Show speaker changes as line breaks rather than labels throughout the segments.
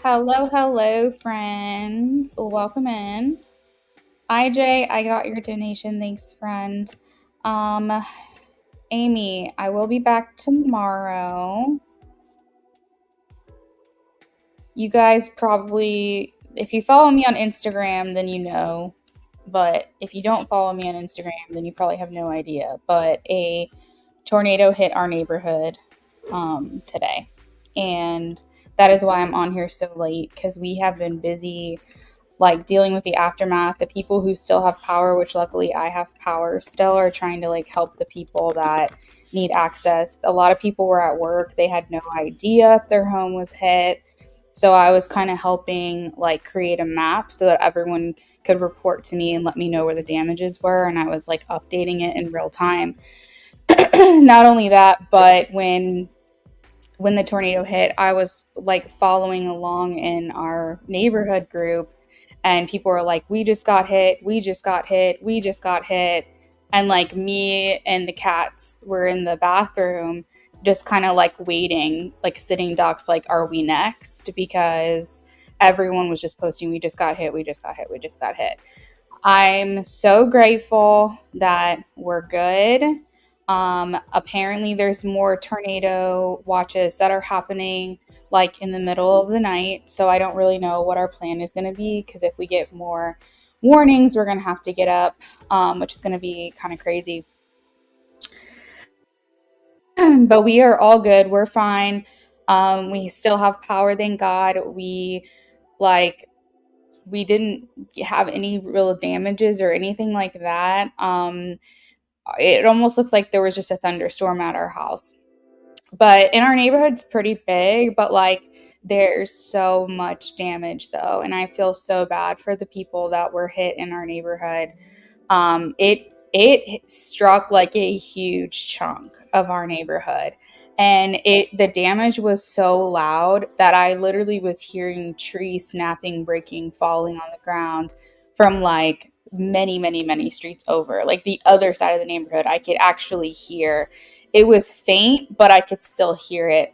Hello, hello, friends. Welcome in. IJ, I got your donation. Thanks, friend. Um, Amy, I will be back tomorrow. You guys probably, if you follow me on Instagram, then you know. But if you don't follow me on Instagram, then you probably have no idea. But a tornado hit our neighborhood today. And that is why I'm on here so late because we have been busy like dealing with the aftermath. The people who still have power, which luckily I have power still, are trying to like help the people that need access. A lot of people were at work. They had no idea if their home was hit. So I was kind of helping like create a map so that everyone could report to me and let me know where the damages were, and I was like updating it in real time. Not only that, but when the tornado hit, I was like following along in our neighborhood group, and people were like, "We just got hit. We just got hit. We just got hit." And like me and the cats were in the bathroom just kind of like waiting, like sitting ducks, like, are we next? Because everyone was just posting, "We just got hit. We just got hit. We just got hit." I'm so grateful that we're good. Apparently, there's more tornado watches that are happening like in the middle of the night. So I don't really know what our plan is going to be because if we get more warnings, we're going to have to get up, which is going to be kind of crazy. But we are all good. We're fine. We still have power, thank God. Like we didn't have any real damages or anything like that. It almost looks like there was just a thunderstorm at our house. But in our neighborhood's pretty big, but like there's so much damage though, and I feel so bad for the people that were hit in our neighborhood. It struck like a huge chunk of our neighborhood, and the damage was so loud that I literally was hearing trees snapping, breaking, falling on the ground from like many streets over, like the other side of the neighborhood. I could actually hear. It was faint, but I could still hear it.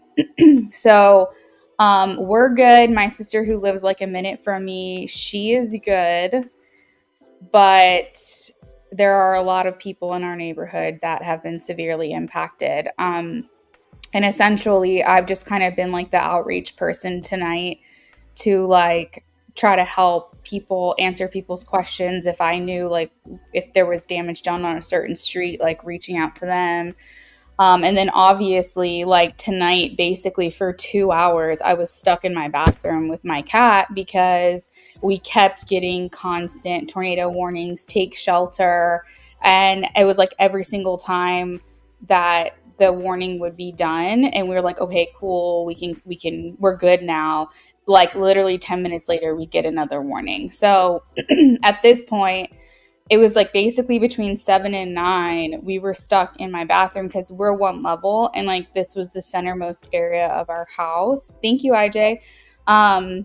So we're good. My sister, who lives like a minute from me, she is good, but there are a lot of people in our neighborhood that have been severely impacted. And essentially, I've just kind of been like the outreach person tonight to like try to help people answer people's questions. If I knew like if there was damage done on a certain street, like reaching out to them. And then obviously, like tonight, basically for 2 hours, I was stuck in my bathroom with my cat because we kept getting constant tornado warnings, take shelter. And it was like every single time that the warning would be done and we were like, okay, cool, we're good now. Like literally 10 minutes later, we get another warning. So at this point, it was like basically between 7 and 9 we were stuck in my bathroom because we're one level and like this was the centermost area of our house. Thank you, IJ. um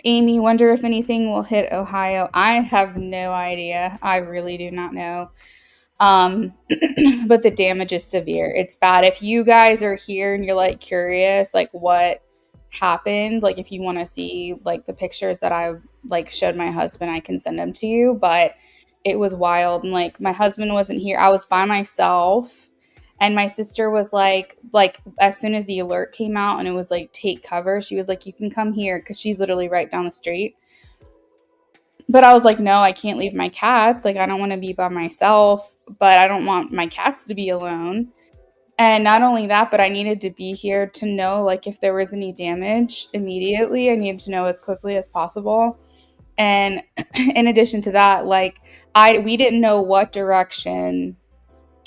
Amy, wonder if anything will hit Ohio. I have no idea. I really do not know. um but the damage is severe. It's bad. If you guys are here and you're like curious like what happened, like if you want to see like the pictures that I like showed my husband, I can send them to you. But it was wild, and like my husband wasn't here. I was by myself, and my sister was like as soon as the alert came out and it was like take cover, she was like, you can come here, because she's literally right down the street. But I was like, no, I can't leave my cats. Like I don't want to be by myself, but I don't want my cats to be alone. And not only that, but I needed to be here to know like if there was any damage immediately. I needed to know as quickly as possible. And in addition to that, like we didn't know what direction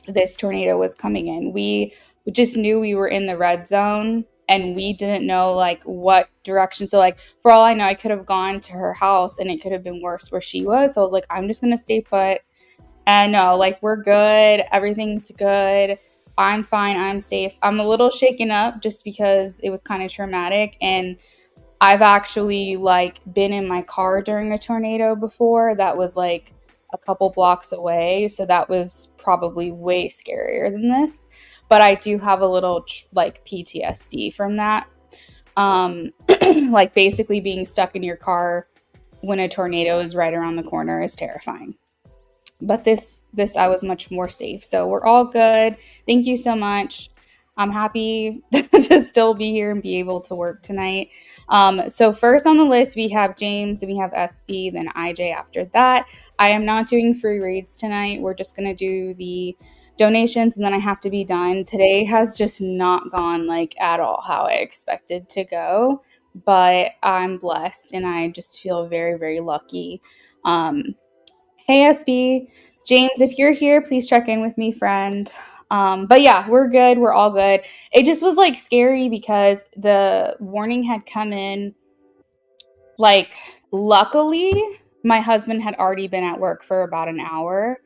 this tornado was coming in. We just knew we were in the red zone, and we didn't know like what direction. So like for all I know, I could have gone to her house and it could have been worse where she was. So I was like, I'm just gonna stay put. And no, like we're good. Everything's good. I'm fine. I'm safe. I'm a little shaken up just because it was kind of traumatic, and I've actually like been in my car during a tornado before that was like a couple blocks away, so that was probably way scarier than this. But I do have a little like PTSD from that. Um Like basically being stuck in your car when a tornado is right around the corner is terrifying. But this I was much more safe. So we're all good. Thank you so much. I'm happy to still be here and be able to work tonight. So first on the list we have James, and we have SB, then IJ after that. I am not doing free reads tonight. We're just gonna do the donations and then I have to be done. Today has just not gone like at all how I expected to go, but I'm blessed and I just feel very, very lucky. Hey, SB. James, if you're here, please check in with me, friend. But yeah, we're good. We're all good. It just was like scary because the warning had come in. Like, luckily, my husband had already been at work for about an hour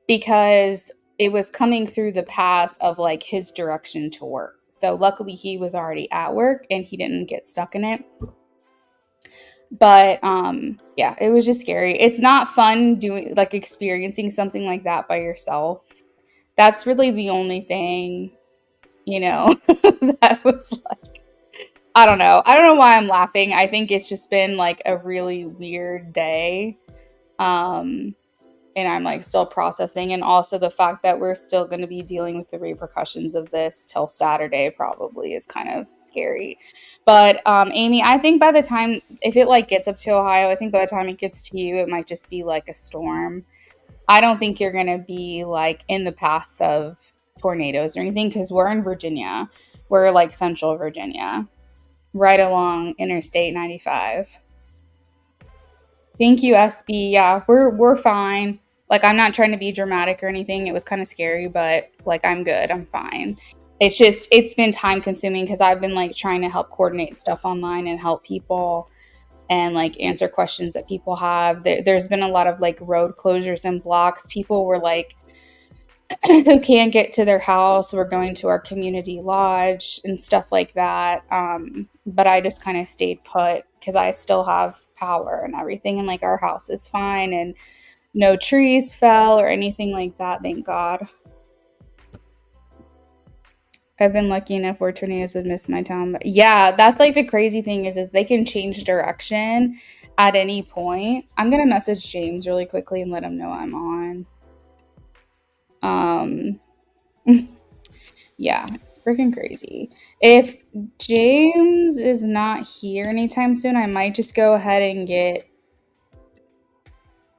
because it was coming through the path of like his direction to work. So, luckily, he was already at work and he didn't get stuck in it. But yeah, it was just scary. It's not fun doing like experiencing something like that by yourself. That's really the only thing, you know, that was like, I don't know. I don't know why I'm laughing. I think it's just been like a really weird day. Um and I'm like still processing, and also the fact that we're still going to be dealing with the repercussions of this till Saturday probably is kind of scary. But Amy, I think by the time, if it like gets up to Ohio, I think by the time it gets to you it might just be like a storm. I don't think you're going to be like in the path of tornadoes or anything because we're in Virginia. We're like central Virginia, right along Interstate 95. Thank you, SB. Yeah, we're fine. Like I'm not trying to be dramatic or anything. It was kind of scary, but like I'm good. I'm fine. It's just it's been time consuming because I've been like trying to help coordinate stuff online and help people and like answer questions that people have. There's been a lot of like road closures and blocks. People were like who can't get to their house, we're going to our community lodge and stuff like that. But I just kind of stayed put because I still have power and everything, and like our house is fine and no trees fell or anything like that, thank God. I've been lucky enough where tornadoes would miss my town. But yeah, that's like the crazy thing is that they can change direction at any point. I'm gonna message James really quickly and let him know I'm on. Um Yeah, freaking crazy. If James is not here anytime soon, I might just go ahead and get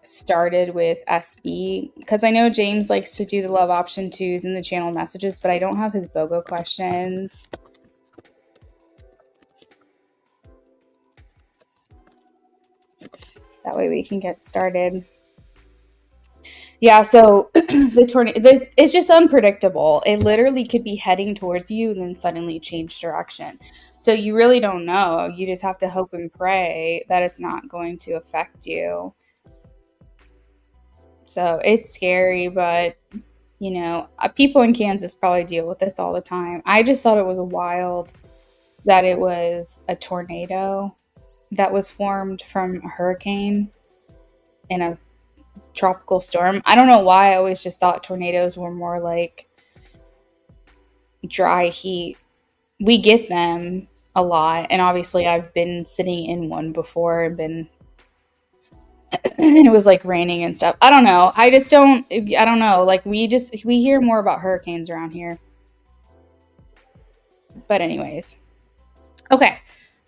started with SB because I know James likes to do the love option twos in the channel messages, but I don't have his BOGO questions. That way we can get started. Yeah, so the tornado, it's just unpredictable. It literally could be heading towards you and then suddenly change direction. So you really don't know. You just have to hope and pray that it's not going to affect you. So it's scary, but you know, people in Kansas probably deal with this all the time. I just thought it was wild that it was a tornado that was formed from a hurricane in a tropical storm. I don't know why I always just thought tornadoes were more like dry heat. We get them a lot, and obviously I've been sitting in one before and been and it was like raining and stuff. I don't know. I don't know. Like we hear more about hurricanes around here. But anyways. Okay.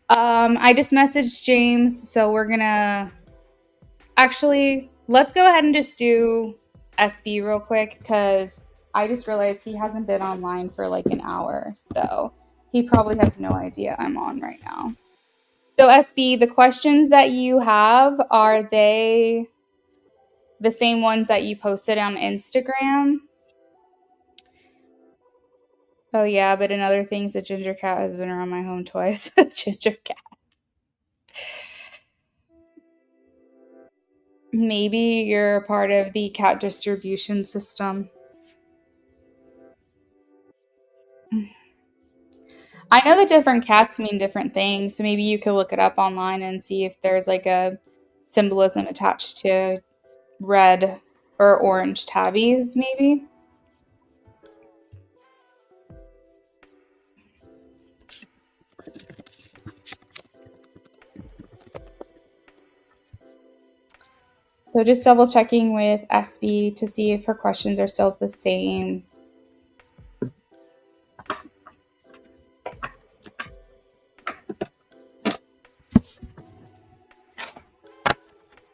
I just messaged James, so we're gonna actually let's go ahead and just do SB real quick because I just realized he hasn't been online for like an hour, so he probably has no idea I'm on right now. So SB, the questions that you have, are they the same ones that you posted on Instagram? Oh yeah, but in other things, a ginger cat has been around my home twice. Ginger cat. Maybe you're a part of the cat distribution system. I know that different cats mean different things, so maybe you could look it up online and see if there's like a symbolism attached to red or orange tabbies, maybe. So just double checking with SB to see if her questions are still the same.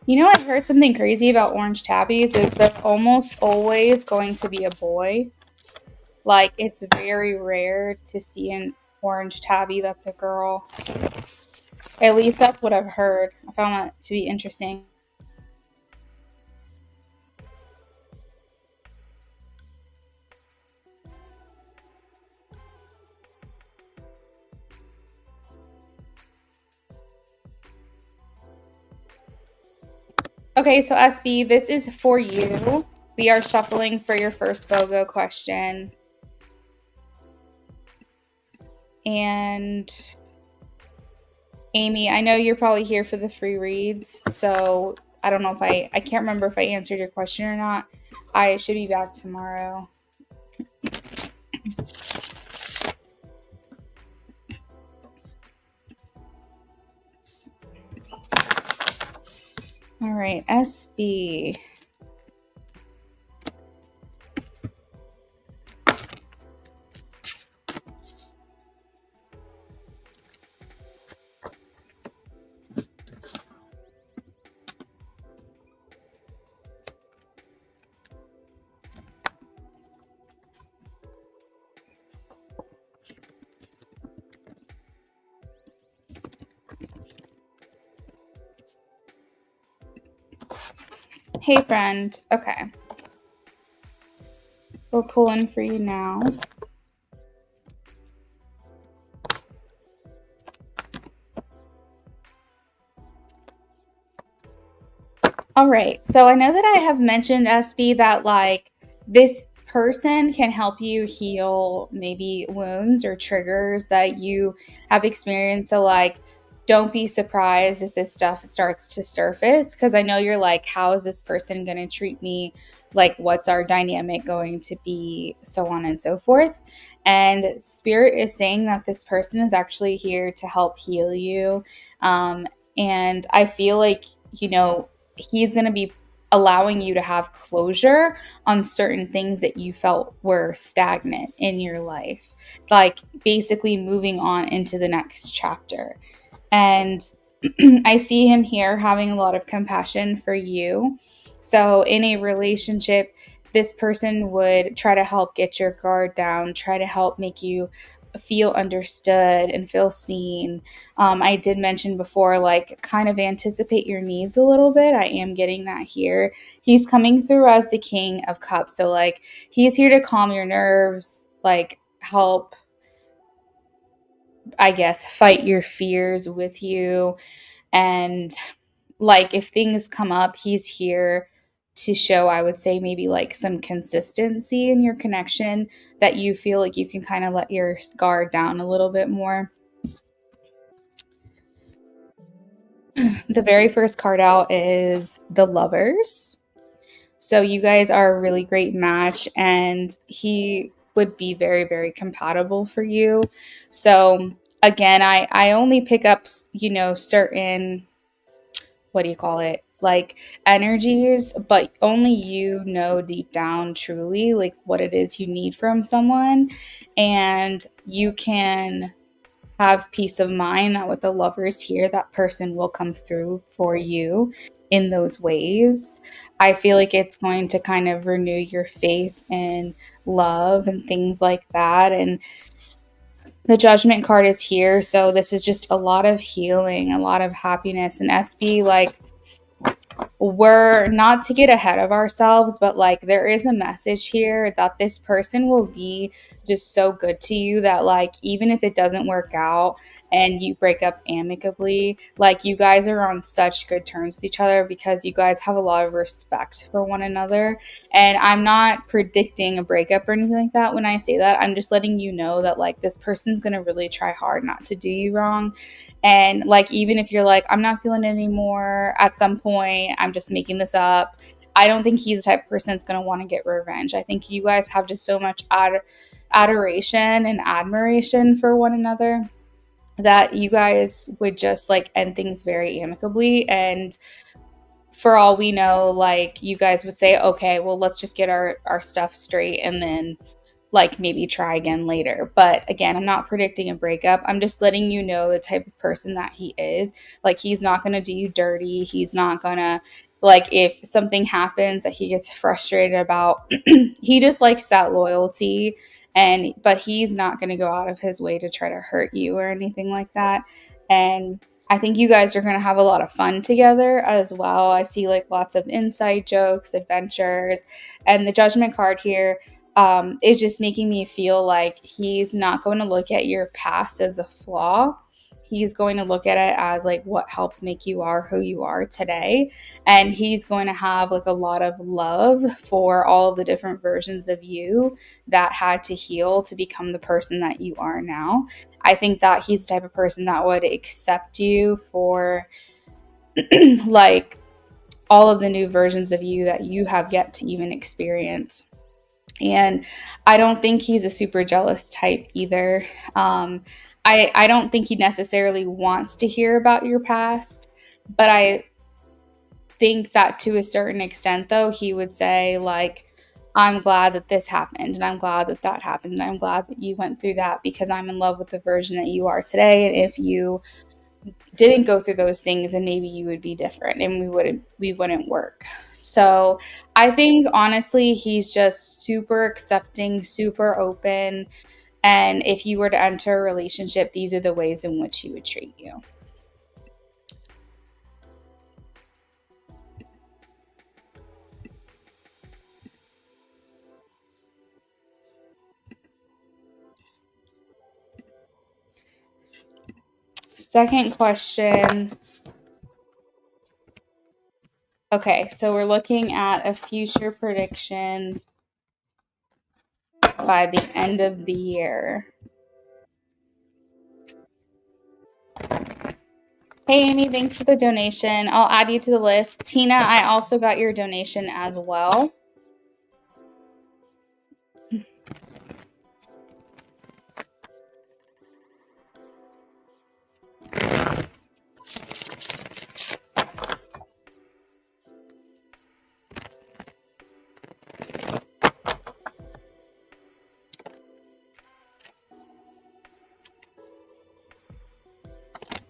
You know, I heard something crazy about orange tabbies is they're almost always going to be a boy. Like, it's very rare to see an orange tabby that's a girl. At least that's what I've heard. I found that to be interesting. Okay, so SB, this is for you. We are shuffling for your first BOGO question. And Amy, I know you're probably here for the free reads, so I don't know if I can't remember if I answered your question or not. I should be back tomorrow. All right, SB. Hey, friend. Okay. We're pulling for you now. All right. So I know that I have mentioned, SB, that like this person can help you heal maybe wounds or triggers that you have experienced. So, like, don't be surprised if this stuff starts to surface because I know you're like, how is this person going to treat me? Like, what's our dynamic going to be? So on and so forth. And Spirit is saying that this person is actually here to help heal you. And I feel like, you know, he's going to be allowing you to have closure on certain things that you felt were stagnant in your life, like basically moving on into the next chapter. And I see him here having a lot of compassion for you. So, in a relationship, this person would try to help get your guard down, try to help make you feel understood and feel seen. I did mention before, like, kind of anticipate your needs a little bit. I am getting that here. He's coming through as the King of Cups. So, like, he's here to calm your nerves, like, help, I guess, fight your fears with you. And like if things come up, he's here to show, I would say, maybe like some consistency in your connection that you feel like you can kind of let your guard down a little bit more. The very first card out is the Lovers. So you guys are a really great match, and he would be very, very compatible for you. So again, I only pick up, you know, certain, what do you call it, like energies, but only you know deep down truly like what it is you need from someone, and you can have peace of mind that with the Lovers here, that person will come through for you in those ways. I feel like it's going to kind of renew your faith in love and things like that. And the Judgment card is here, so this is just a lot of healing, a lot of happiness. And SB, like, we're not to get ahead of ourselves, but like there is a message here that this person will be just so good to you that like even if it doesn't work out and you break up amicably, like you guys are on such good terms with each other because you guys have a lot of respect for one another. And I'm not predicting a breakup or anything like that when I say that. I'm just letting you know that like this person's going to really try hard not to do you wrong. And like, even if you're like, I'm not feeling it anymore at some point, I'm just making this up. I don't think he's the type of person that's going to want to get revenge. I think you guys have just so much adoration and admiration for one another that you guys would just like end things very amicably. And for all we know, like you guys would say, okay, well, let's just get our stuff straight and then like maybe try again later. But again, I'm not predicting a breakup. I'm just letting you know the type of person that he is. Like, he's not going to do you dirty. He's not going to, like, if something happens that he gets frustrated about, he just likes that loyalty. And, but he's not going to go out of his way to try to hurt you or anything like that. And I think you guys are going to have a lot of fun together as well. I see like lots of inside jokes, adventures, and the judgment card here is just making me feel like he's not going to look at your past as a flaw. He's going to look at it as like what helped make you are who you are today. And he's going to have like a lot of love for all of the different versions of you that had to heal to become the person that you are now. I think that he's the type of person that would accept you for like all of the new versions of you that you have yet to even experience. And I don't think he's a super jealous type either. I don't think he necessarily wants to hear about your past, but I think that to a certain extent, though, he would say, like, I'm glad that this happened, and I'm glad that that happened, and I'm glad that you went through that because I'm in love with the version that you are today. And if you didn't go through those things, and maybe you would be different and we wouldn't work. So I think honestly he's just super accepting, super open, and if you were to enter a relationship, these are the ways in which he would treat you. Second question. Okay, so we're looking at a future prediction by the end of the year. Hey, Amy, thanks for the donation. I'll add you to the list. Tina, I also got your donation as well.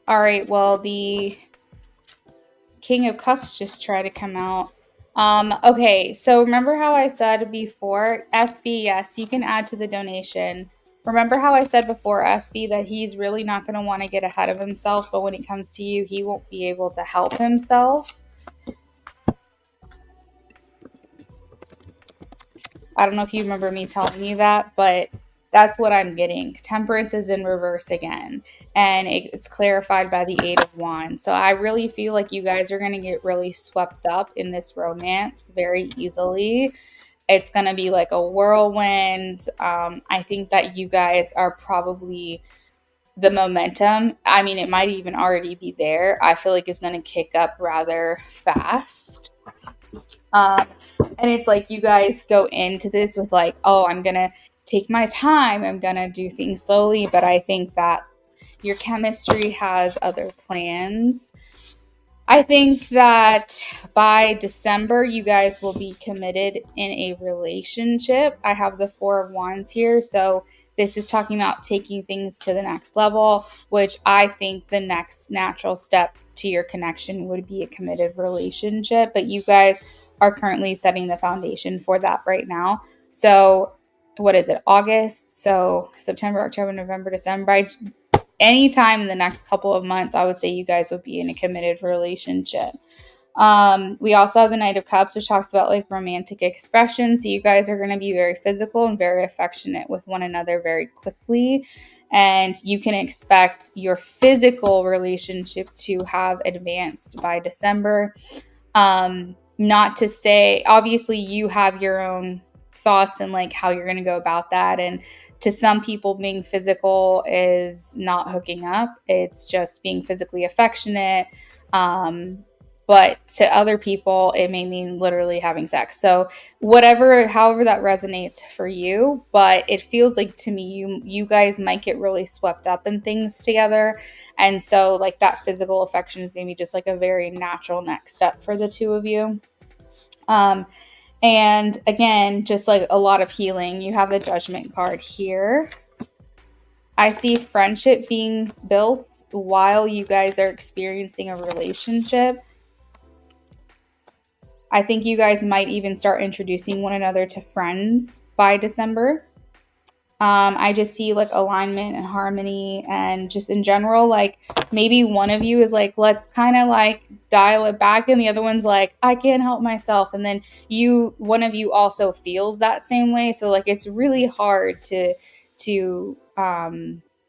All right, well, the King of Cups just tried to come out. Okay, so remember how I said before, SB, yes, you can add to the donation. Remember how I said before, SB, that he's really not going to want to get ahead of himself, but when it comes to you, he won't be able to help himself. I don't know if you remember me telling you that, but that's what I'm getting. Temperance is in reverse again, and it's clarified by the Eight of Wands. So I really feel like you guys are going to get really swept up in this romance very easily. It's going to be like a whirlwind. I think that you guys are probably the momentum. I mean, it might even already be there. I feel like it's going to kick up rather fast. Um, and it's like you guys go into this with like, oh, I'm going to take my time. I'm going to do things slowly. But I think that your chemistry has other plans. I think that by December, you guys will be committed in a relationship. I have the Four of Wands here. So this is talking about taking things to the next level, which I think the next natural step to your connection would be a committed relationship. But you guys are currently setting the foundation for that right now. So what is it? August. So September, October, November, December. Anytime in the next couple of months, I would say you guys would be in a committed relationship. We also have the Knight of Cups, which talks about like romantic expression. So you guys are going to be very physical and very affectionate with one another very quickly. And you can expect your physical relationship to have advanced by December. Not to say, obviously, you have your own thoughts and like how you're going to go about that. And to some people, being physical is not hooking up, it's just being physically affectionate. but to other people it may mean literally having sex. So however that resonates for you, but it feels like to me you guys might get really swept up in things together, and so like that physical affection is going to be just like a very natural next step for the two of you. And again, just like a lot of healing. You have the Judgment card here. I see friendship being built while you guys are experiencing a relationship. I think you guys might even start introducing one another to friends by December. I just see like alignment and harmony, and just in general, like maybe one of you is like, let's kind of like dial it back, and the other one's like, I can't help myself. And then one of you also feels that same way. So like it's really hard to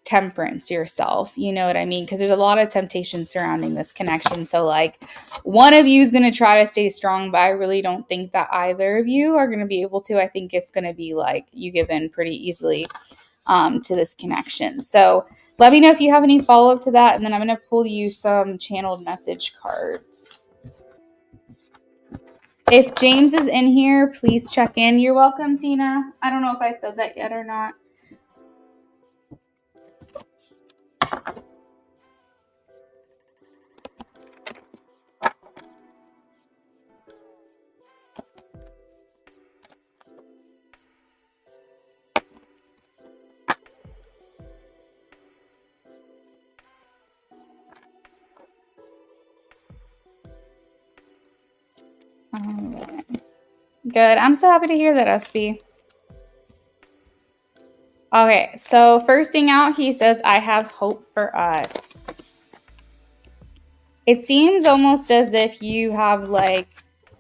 temperance yourself, you know what I mean? Because there's a lot of temptation surrounding this connection. So like one of you is going to try to stay strong, but I really don't think that either of you are going to be able to. I think it's going to be like you give in pretty easily to this connection. So let me know if you have any follow-up to that, and then I'm going to pull you some channeled message cards. If James is in here, please check in. You're welcome, Tina. I don't know if I said that yet or not. Good. I'm so happy to hear that, SB. Okay, so first thing out, he says, I have hope for us. It seems almost as if you have like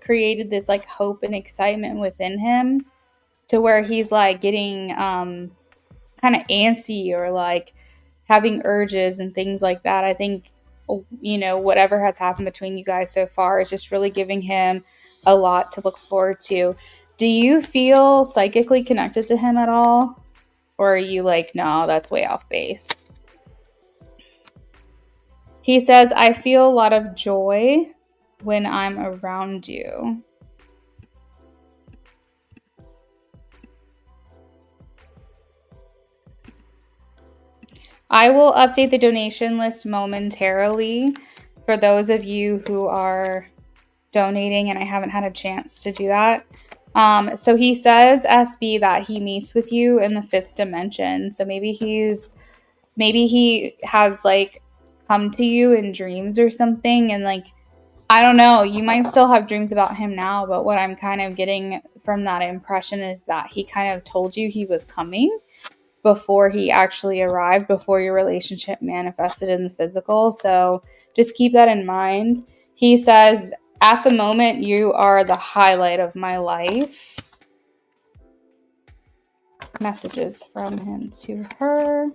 created this like hope and excitement within him to where he's like getting kind of antsy or like having urges and things like that. I think, you know, whatever has happened between you guys so far is just really giving him a lot to look forward to. Do you feel psychically connected to him at all? Or are you like, no, that's way off base? He says, I feel a lot of joy when I'm around you. I will update the donation list momentarily for those of you who are donating, and I haven't had a chance to do that. So he says, SB, that he meets with you in the 5th dimension. So maybe he has like come to you in dreams or something, and like, I don't know, you might still have dreams about him now, but what I'm kind of getting from that impression is that he kind of told you he was coming before he actually arrived, before your relationship manifested in the physical. So just keep that in mind. He says, at the moment, you are the highlight of my life. Messages from him to her.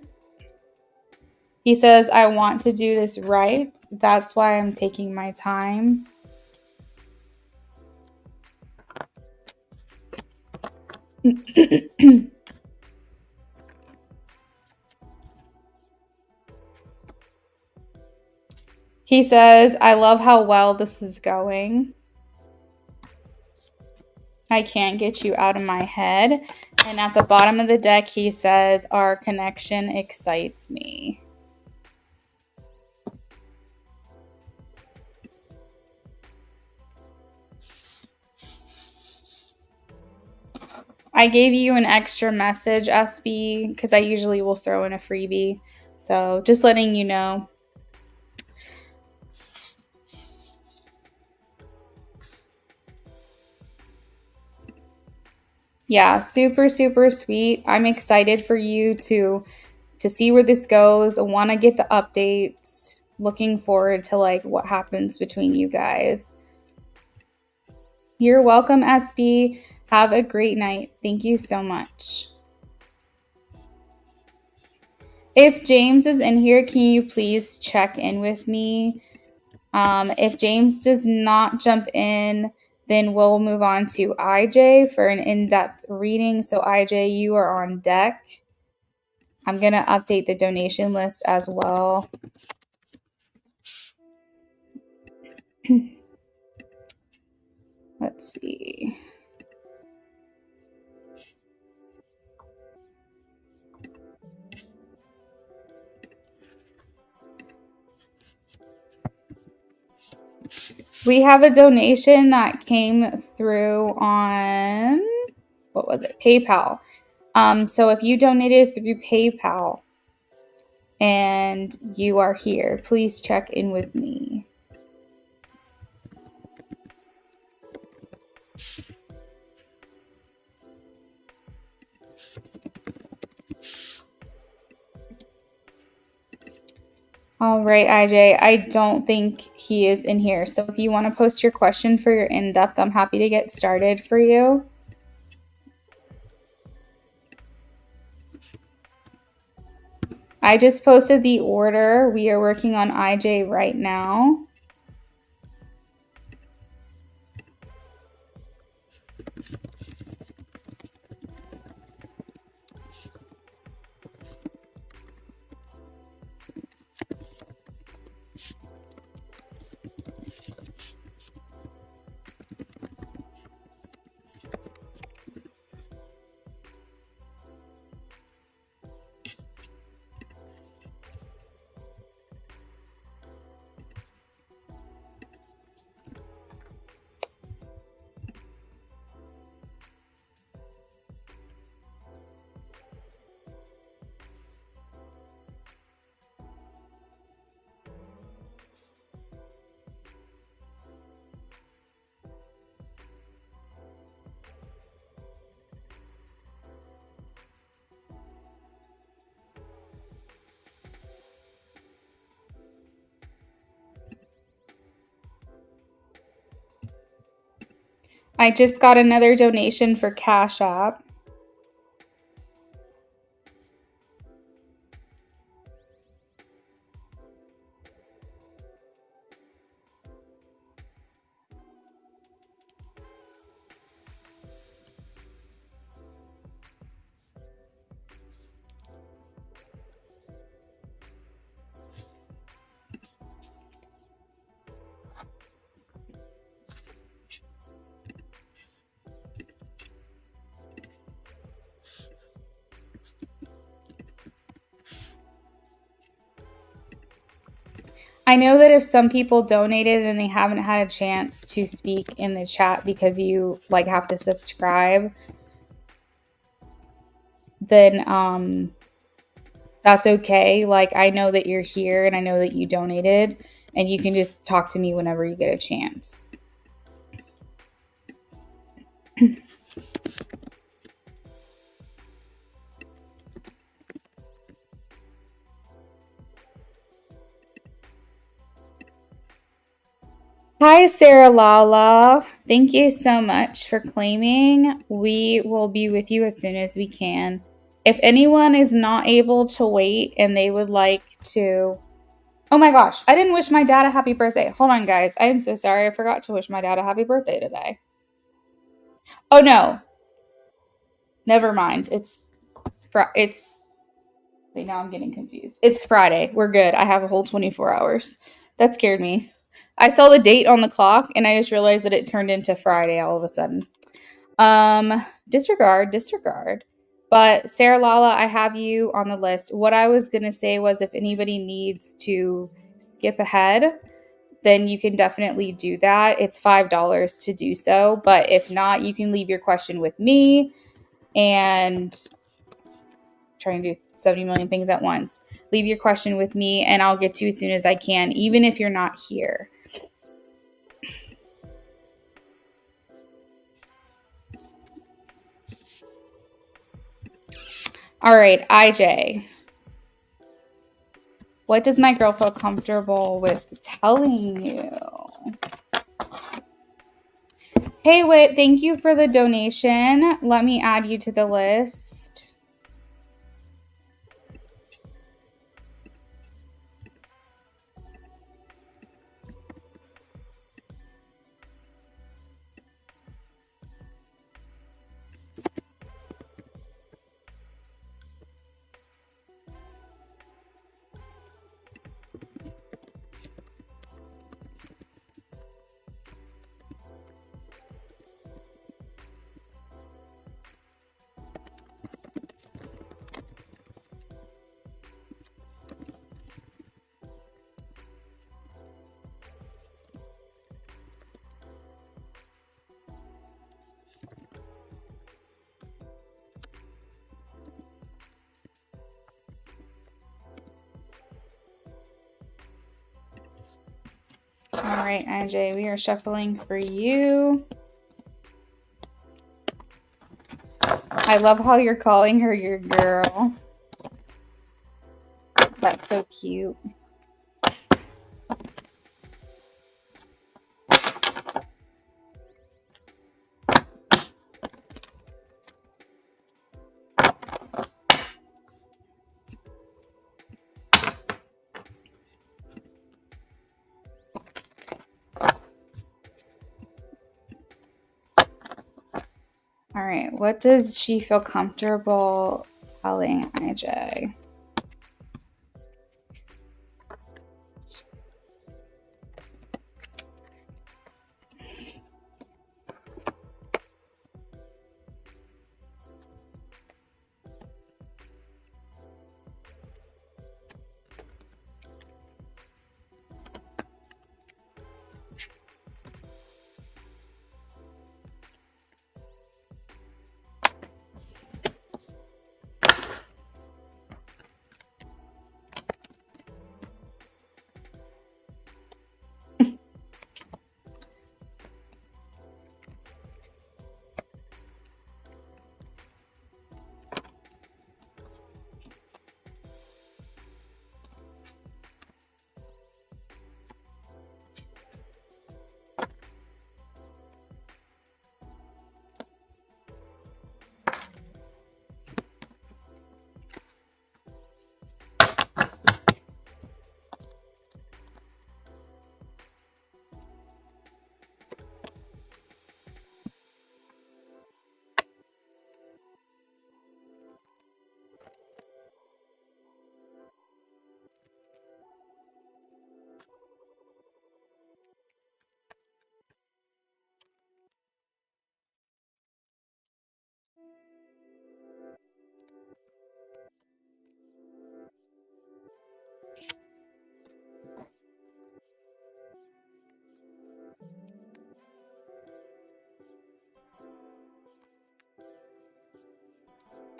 He says, I want to do this right. That's why I'm taking my time. He says, I love how well this is going. I can't get you out of my head. And at the bottom of the deck, he says, our connection excites me. I gave you an extra message, SB, because I usually will throw in a freebie. So just letting you know. Yeah, super, super sweet. I'm excited for you to see where this goes. I want to get the updates. Looking forward to like what happens between you guys. You're welcome, SB. Have a great night. Thank you so much. If James is in here, can you please check in with me? If James does not jump in, then we'll move on to IJ for an in-depth reading. So IJ, you are on deck. I'm going to update the donation list as well. We have a donation that came through on, what was it? PayPal. So if you donated through PayPal and you are here, please check in with me. All right, IJ, I don't think he is in here. So if you want to post your question for your in-depth, I'm happy to get started for you. I just posted the order. We are working on IJ right now. I just got another donation for Cash App. I know that if some people donated and they haven't had a chance to speak in the chat because you like have to subscribe, then that's okay. Like, I know that you're here and I know that you donated, and you can just talk to me whenever you get a chance. Hi, Sarah Lala. Thank you so much for claiming. We will be with you as soon as we can. If anyone is not able to wait and they would like to... Oh my gosh, I didn't wish my dad a happy birthday. Hold on, guys. I am so sorry. I forgot to wish my dad a happy birthday today. Oh no. Never mind. Wait, now I'm getting confused. It's Friday. We're good. I have a whole 24 hours. That scared me. I saw the date on the clock and I just realized that it turned into Friday all of a sudden. Disregard. But Sarah Lala, I have you on the list. What I was going to say was if anybody needs to skip ahead, then you can definitely do that. It's $5 to do so. But if not, you can leave your question with me and trying to do 70 million things at once. Leave your question with me and I'll get to you as soon as I can, even if you're not here. All right, IJ. What does my girl feel comfortable with telling you? Hey, Whit, thank you for the donation. Let me add you to the list. All right, IJ, we are shuffling for you. I love how you're calling her your girl. That's so cute. All right, what does she feel comfortable telling IJ?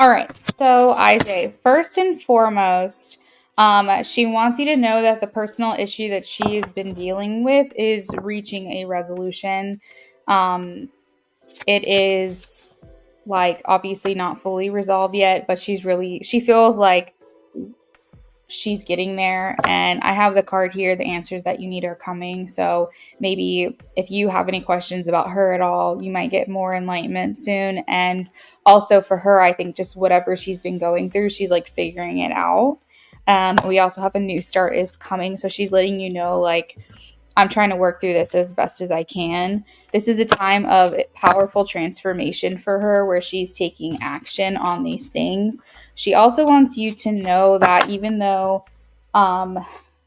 All right, so IJ, first and foremost, she wants you to know that the personal issue that she has been dealing with is reaching a resolution. Um, it is like obviously not fully resolved yet, but she feels like she's getting there. And I have the card here. The answers that you need are coming. So maybe if you have any questions about her at all, you might get more enlightenment soon. And also for her, I think just whatever she's been going through, she's like figuring it out. We also have a new start is coming. So she's letting you know, like, I'm trying to work through this as best as I can. This is a time of powerful transformation for her where she's taking action on these things. She also wants you to know that even though um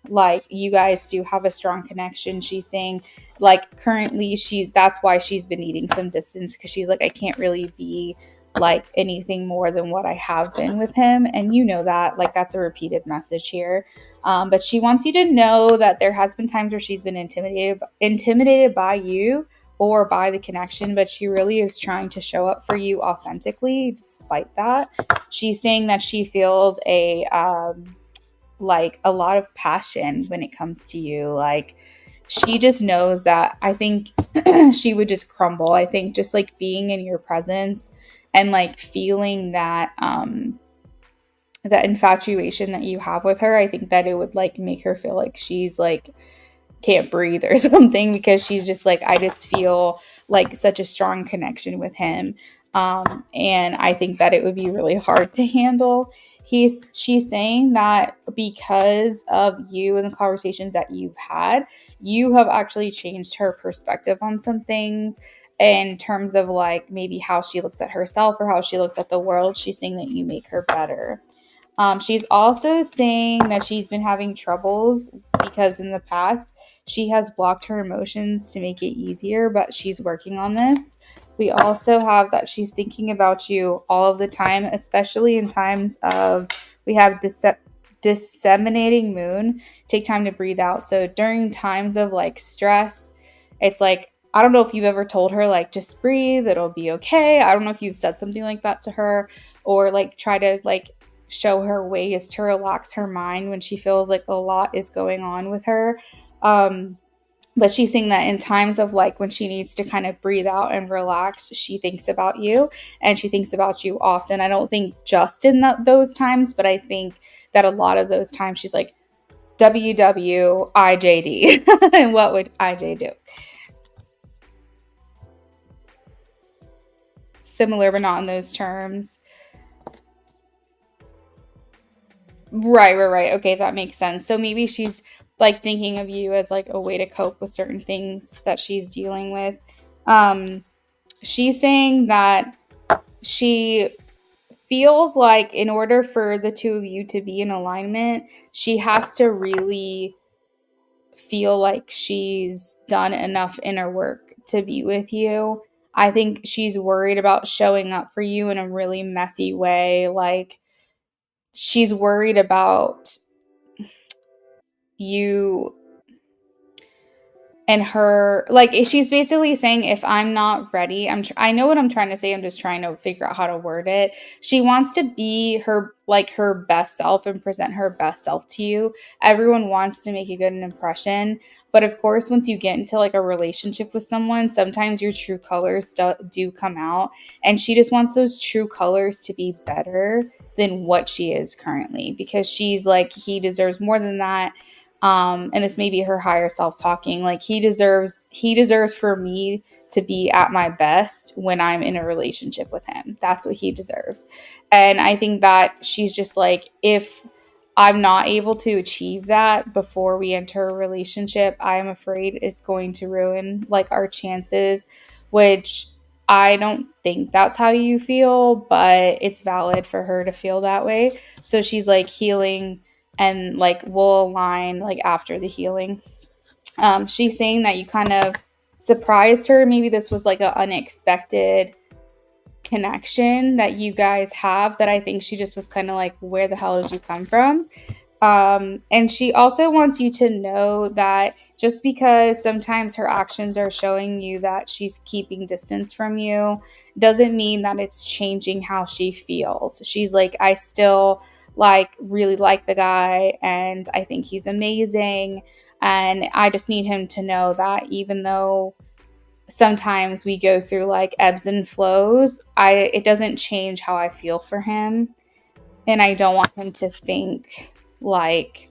like you guys do have a strong connection, she's saying like currently that's why she's been needing some distance because she's like I can't really be like anything more than what I have been with him, and you know that like that's a repeated message here. But she wants you to know that there has been times where she's been intimidated by you or by the connection, but she really is trying to show up for you authentically despite that. She's saying that she feels like a lot of passion when it comes to you. Like she just knows that I think she would just crumble. I think just like being in your presence and like feeling that infatuation that you have with her, I think that it would like make her feel like she's like can't breathe or something because she's just like I just feel like such a strong connection with him. And I think that it would be really hard to handle. She's saying that because of you and the conversations that you've had, you have actually changed her perspective on some things in terms of like maybe how she looks at herself or how she looks at the world. She's saying that you make her better. She's also saying that she's been having troubles because in the past she has blocked her emotions to make it easier, but she's working on this. We also have that she's thinking about you all of the time, especially in times of we have disseminating moon. Take time to breathe out. So during times of like stress, it's like I don't know if you've ever told her like just breathe, it'll be okay. I don't know if you've said something like that to her or like try to like show her ways to relax her mind when she feels like a lot is going on with her. But she's saying that in times of like when she needs to kind of breathe out and relax, she thinks about you, and she thinks about you often. I don't think just in those times, but I think that a lot of those times she's like, WWIJD. And what would IJ do? Similar, but not in those terms. Right. Okay, that makes sense. So maybe she's like thinking of you as like a way to cope with certain things that she's dealing with. Um, she's saying that she feels like in order for the two of you to be in alignment, she has to really feel like she's done enough inner work to be with you. I think she's worried about showing up for you in a really messy way. Like, she's worried about you and her, like, she's basically saying, if I'm not ready, I know what I'm trying to say, I'm just trying to figure out how to word it. She wants to be her, like, her best self and present her best self to you. Everyone wants to make a good impression, but of course once you get into like a relationship with someone, sometimes your true colors do come out, and she just wants those true colors to be better than what she is currently, because she's like, he deserves more than that. And this may be her higher self talking, like, he deserves for me to be at my best when I'm in a relationship with him. That's what he deserves. And I think that she's just like, if I'm not able to achieve that before we enter a relationship, I'm afraid it's going to ruin like our chances, which I don't think that's how you feel, but it's valid for her to feel that way. So she's like healing, and like we'll align like after the healing. She's saying that you kind of surprised her. Maybe this was like an unexpected connection that you guys have, that I think she just was kind of like, where the hell did you come from? And she also wants you to know that just because sometimes her actions are showing you that she's keeping distance from you doesn't mean that it's changing how she feels. She's like, I still like really like the guy, and I think he's amazing, and I just need him to know that even though sometimes we go through like ebbs and flows, it doesn't change how I feel for him, and I don't want him to think like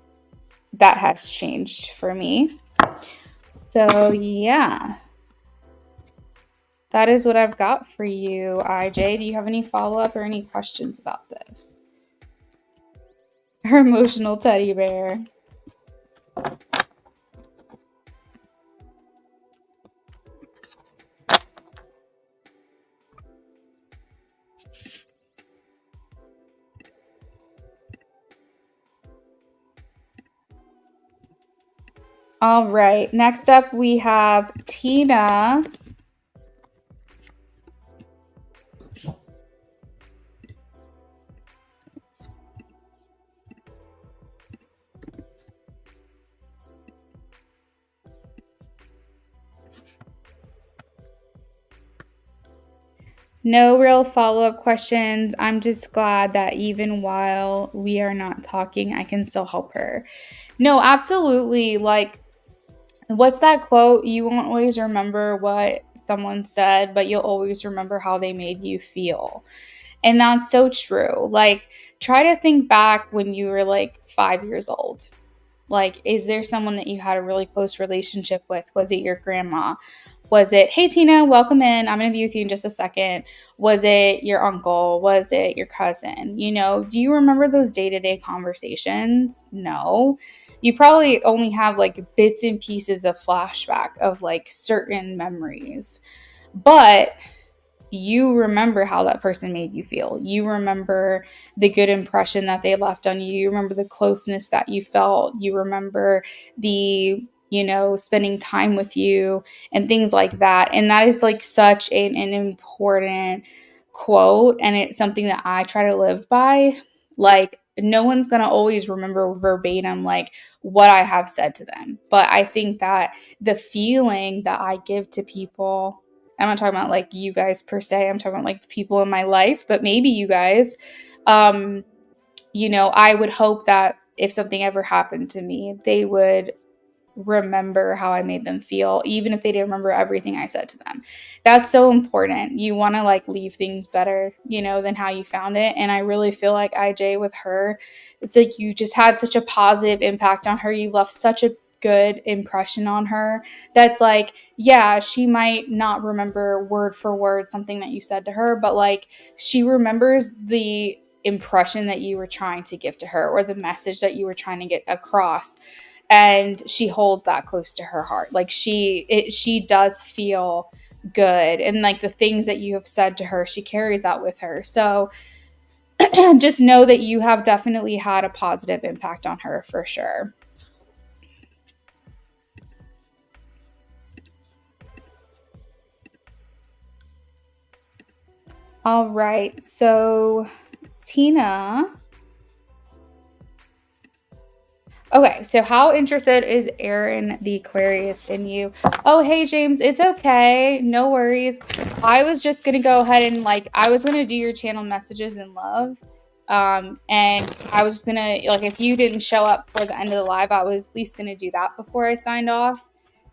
that has changed for me. So, yeah, that is what I've got for you, IJ. Do you have any follow up or any questions about this? Her emotional teddy bear. All right, next up we have Tina. No real follow up questions. I'm just glad that even while we are not talking, I can still help her. No, absolutely. Like, what's that quote? You won't always remember what someone said, but you'll always remember how they made you feel. And that's so true. Like, try to think back when you were like 5 years old. Like, is there someone that you had a really close relationship with? Was it your grandma? Was it, hey, Tina, welcome in. I'm going to be with you in just a second. Was it your uncle? Was it your cousin? You know, do you remember those day-to-day conversations? No. You probably only have like bits and pieces of flashback of like certain memories. But you remember how that person made you feel. You remember the good impression that they left on you. You remember the closeness that you felt. You remember the, spending time with you and things like that. And that is like such an important quote. And it's something that I try to live by. Like, no one's going to always remember verbatim like what I have said to them. But I think that the feeling that I give to people, I'm not talking about like you guys per se, I'm talking about like the people in my life, but maybe you guys, I would hope that if something ever happened to me, they would remember how I made them feel, even if they didn't remember everything I said to them. That's so important. You want to like leave things better, than how you found it. And I really feel like IJ with her, it's like you just had such a positive impact on her. You left such a good impression on her that's like, yeah, she might not remember word for word something that you said to her, but like she remembers the impression that you were trying to give to her or the message that you were trying to get across, and she holds that close to her heart. Like she does feel good, and like the things that you have said to her, she carries that with her. So just know that you have definitely had a positive impact on her for sure. All right, so Tina. Okay, so how interested is Aaron the Aquarius in you? Oh, hey James, it's okay. No worries. I was just gonna go ahead and like I was gonna do your channel messages in love. And I was just gonna like if you didn't show up for the end of the live, I was at least gonna do that before I signed off.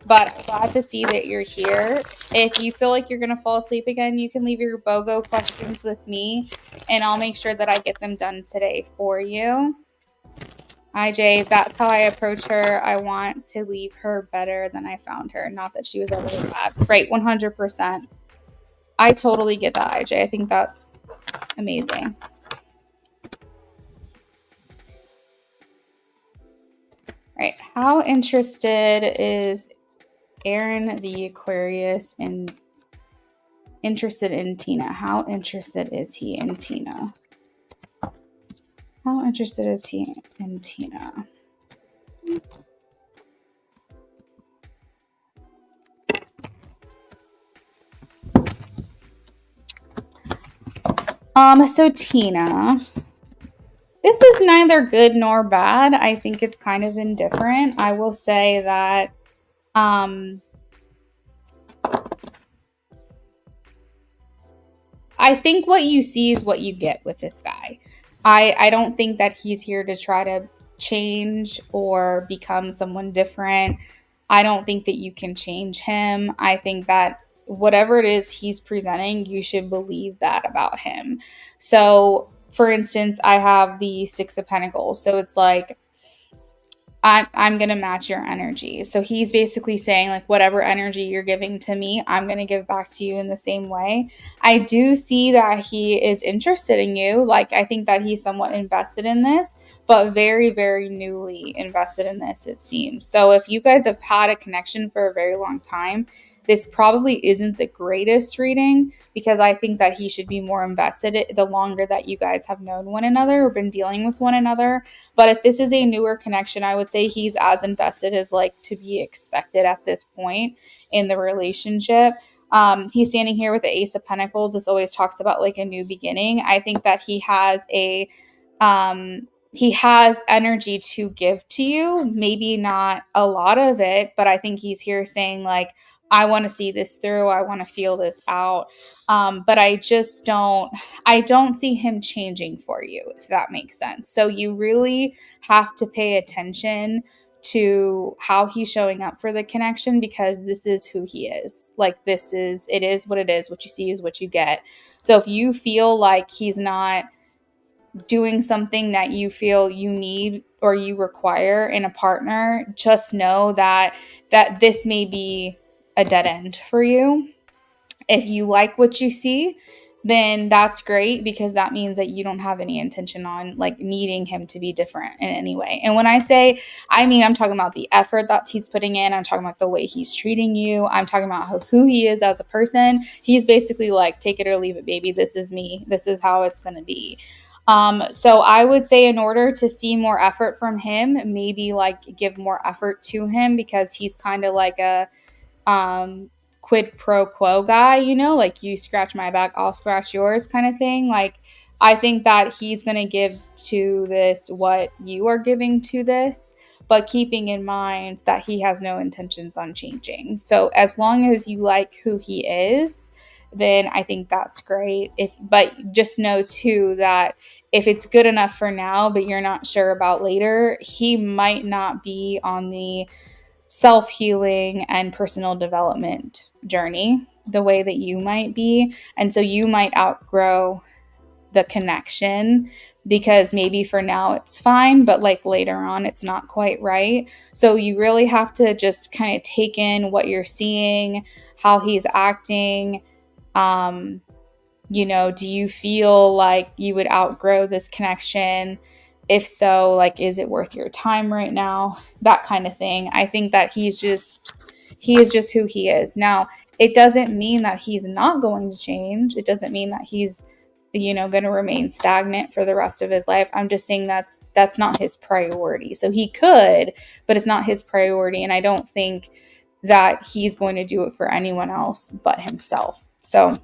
But I'm glad to see that you're here. If you feel like you're gonna fall asleep again, you can leave your BOGO questions with me and I'll make sure that I get them done today for you. IJ, that's how I approach her. I want to leave her better than I found her. Not that she was ever bad. Right, 100%. I totally get that, IJ. I think that's amazing. Right, how interested is Aaron the Aquarius interested in Tina? How interested is he in Tina? How interested is he in Tina? So Tina, this is neither good nor bad. I think it's kind of indifferent. I will say that I think what you see is what you get with this guy. I don't think that he's here to try to change or become someone different. I don't think that you can change him. I think that whatever it is he's presenting, you should believe that about him. So, for instance, I have the Six of Pentacles. So it's like I'm going to match your energy. So he's basically saying like whatever energy you're giving to me, I'm going to give back to you in the same way. I do see that he is interested in you. Like I think that he's somewhat invested in this, but very, very newly invested in this, it seems. So if you guys have had a connection for a very long time, this probably isn't the greatest reading because I think that he should be more invested the longer that you guys have known one another or been dealing with one another. But if this is a newer connection, I would say he's as invested as like to be expected at this point in the relationship. He's standing here with the Ace of Pentacles. This always talks about like a new beginning. I think that he has energy to give to you, maybe not a lot of it, but I think he's here saying like, I want to see this through. I want to feel this out. But I don't see him changing for you, if that makes sense. So you really have to pay attention to how he's showing up for the connection because this is who he is. Like it is what it is. What you see is what you get. So if you feel like he's not doing something that you feel you need or you require in a partner, just know that this may be a dead end for you. If you like what you see, then that's great because that means that you don't have any intention on like needing him to be different in any way. And when I say, I mean, I'm talking about the effort that he's putting in. I'm talking about the way he's treating you. I'm talking about who he is as a person. He's basically like, take it or leave it, baby. This is me. This is how it's going to be. So I would say in order to see more effort from him, maybe like give more effort to him because he's kind of like a quid pro quo guy, like you scratch my back, I'll scratch yours kind of thing. Like I think that he's going to give to this what you are giving to this, but keeping in mind that he has no intentions on changing. So as long as you like who he is, then I think that's great. But just know too that if it's good enough for now, but you're not sure about later, he might not be on the self-healing and personal development journey the way that you might be. And so you might outgrow the connection because maybe for now it's fine, but like later on it's not quite right. So you really have to just kind of take in what you're seeing, how he's acting. Um, do you feel like you would outgrow this connection? If so, like, is it worth your time right now? That kind of thing. I think that he is just who he is. Now, it doesn't mean that he's not going to change. It doesn't mean that he's, going to remain stagnant for the rest of his life. I'm just saying that's not his priority. So he could, but it's not his priority. And I don't think that he's going to do it for anyone else but himself. So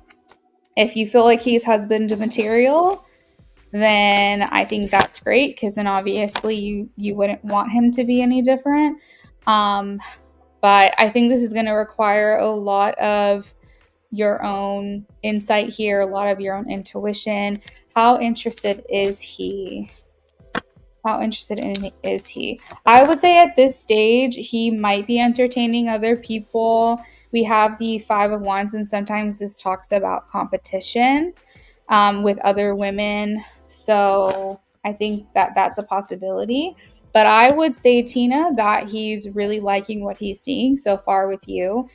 if you feel like he's husband material, then I think that's great, because then obviously you wouldn't want him to be any different. But I think this is going to require a lot of your own insight here, a lot of your own intuition. How interested is he? How interested in is he? I would say at this stage, he might be entertaining other people. We have the Five of Wands, and sometimes this talks about competition with other women. So I think that that's a possibility. But I would say, Tina, that he's really liking what he's seeing so far with you.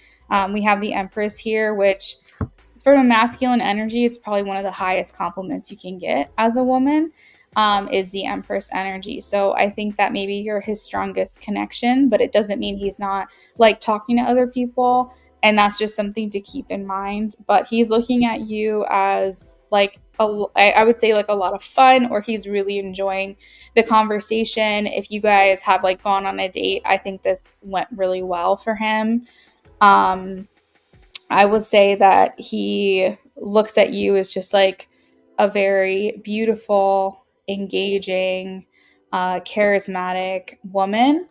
We have the Empress here, which from a masculine energy, it's probably one of the highest compliments you can get as a woman, is the Empress energy. So I think that maybe you're his strongest connection, but it doesn't mean he's not like talking to other people. And that's just something to keep in mind. But he's looking at you as like, I would say like a lot of fun, or he's really enjoying the conversation. If you guys have like gone on a date, I think this went really well for him. I would say that he looks at you as just like a very beautiful, engaging, charismatic woman.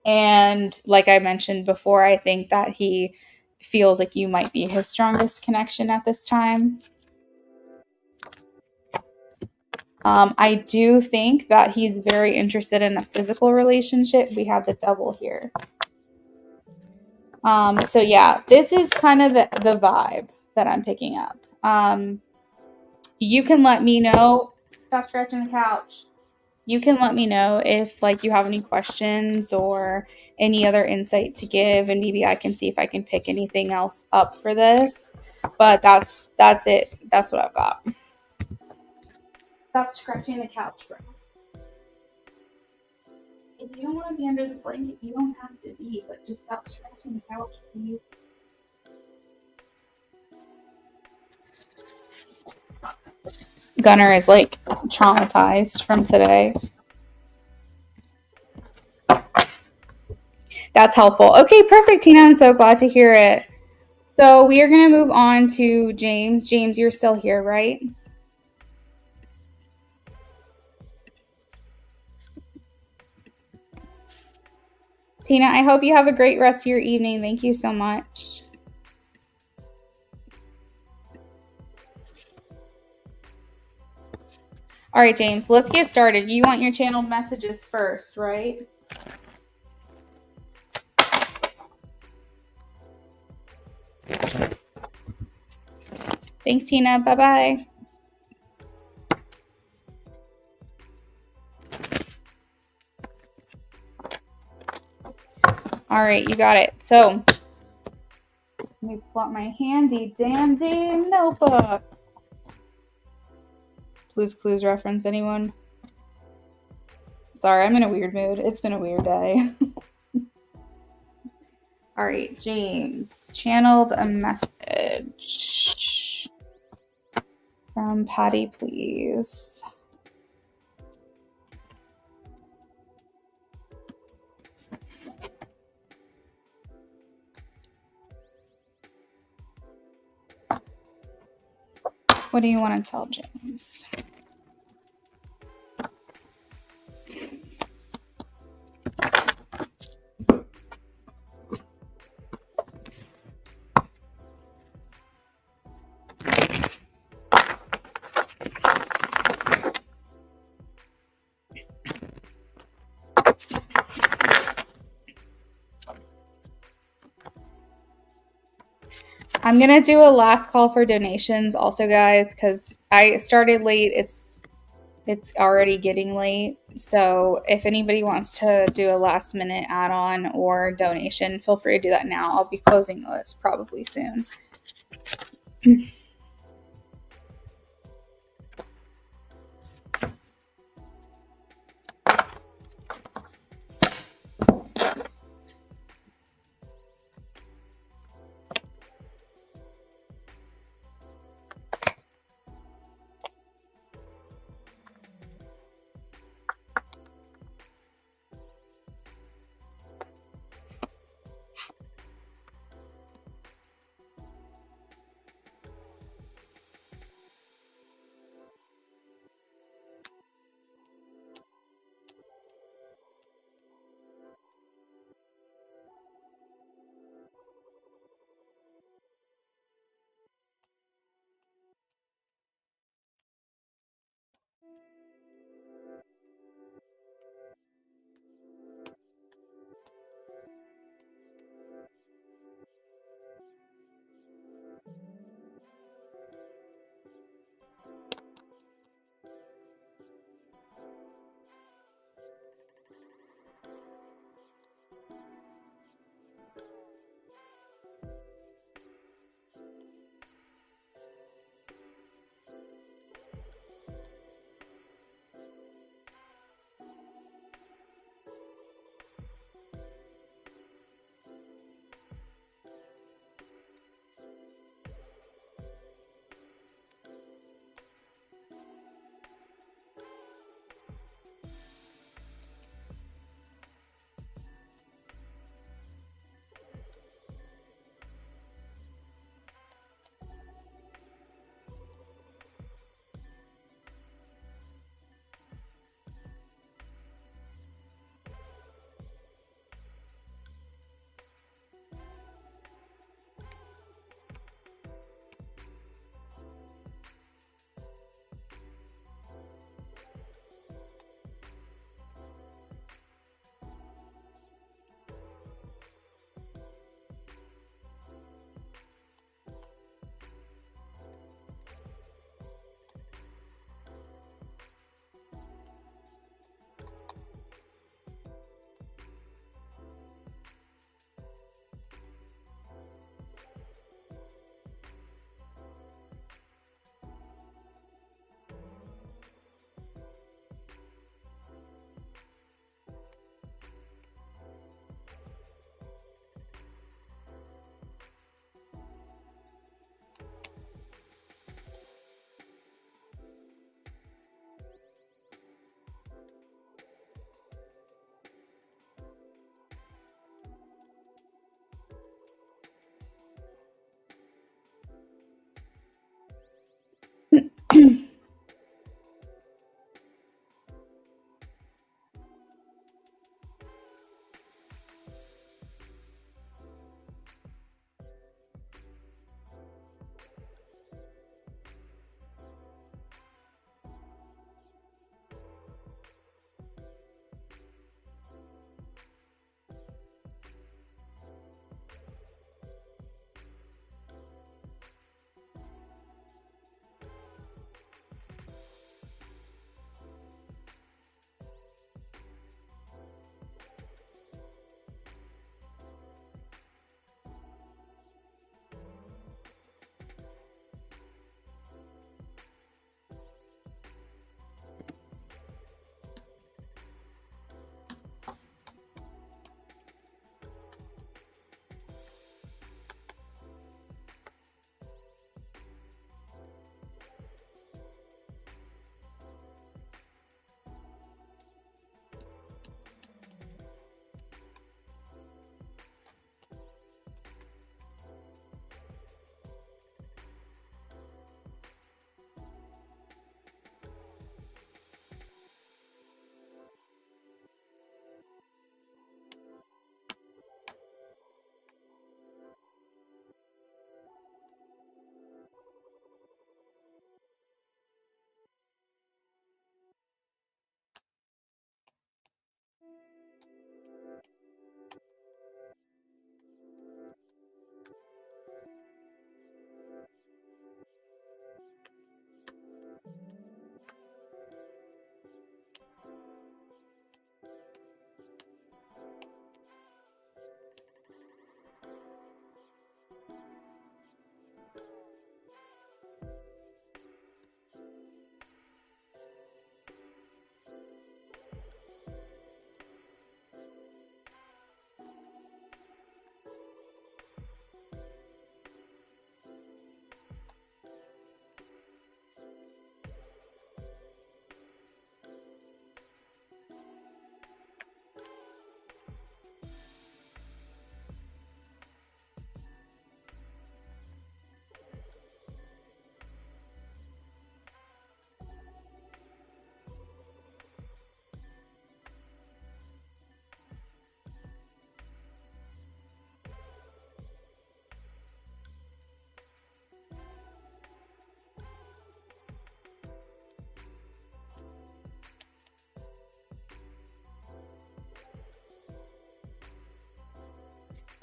And like I mentioned before, I think that he feels like you might be his strongest connection at this time. I do think that he's very interested in a physical relationship. We have the Devil here. So yeah, this is kind of the vibe that I'm picking up. You can let me know. Stop scratching the couch. You can let me know if like you have any questions or any other insight to give, and maybe I can see if I can pick anything else up for this. But that's it. That's what I've got. Stop scratching the couch, bro. If you don't want to be under the blanket, you don't have to be, but just stop scratching the couch, please. Gunner is like traumatized from today. That's helpful. Okay, perfect, Tina. I'm so glad to hear it. So we are going to move on to James. James, you're still here, right? Tina, I hope you have a great rest of your evening. Thank you so much. All right, James, let's get started. You want your channeled messages first, right? Thanks, Tina. Bye-bye. All right, you got it. So let me pull out my handy dandy notebook. Blue's Clues reference, anyone? Sorry, I'm in a weird mood. It's been a weird day. All right, James, channeled a message from Patty, please. What do you want to tell James? I'm gonna do a last call for donations also, guys, because I started late. It's already getting late. So if anybody wants to do a last minute add-on or donation, feel free to do that now. I'll be closing the list probably soon.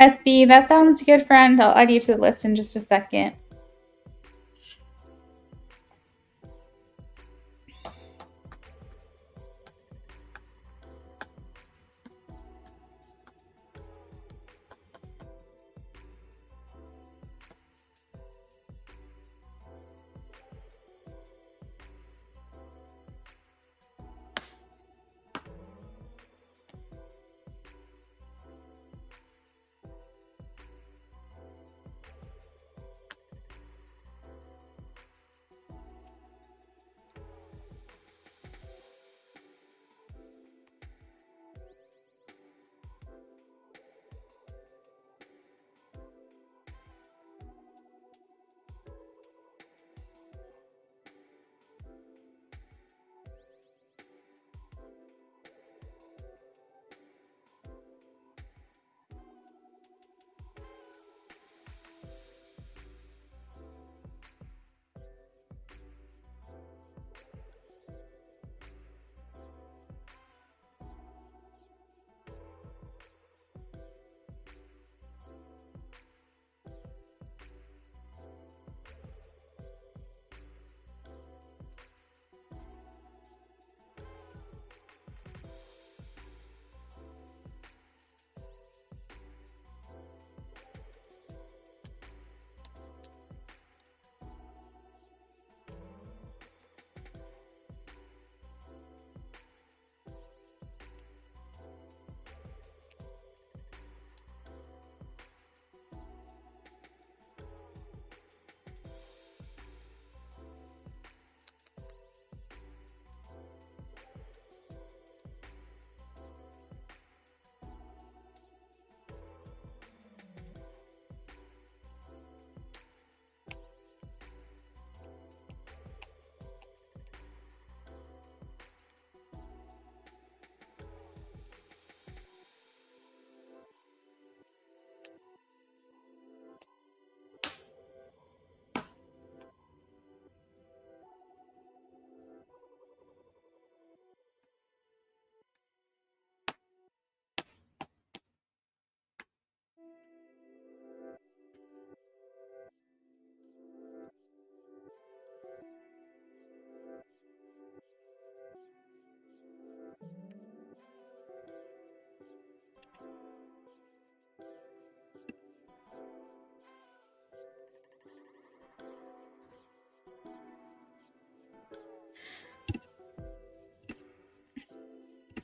SB, that sounds good, friend. I'll add you to the list in just a second.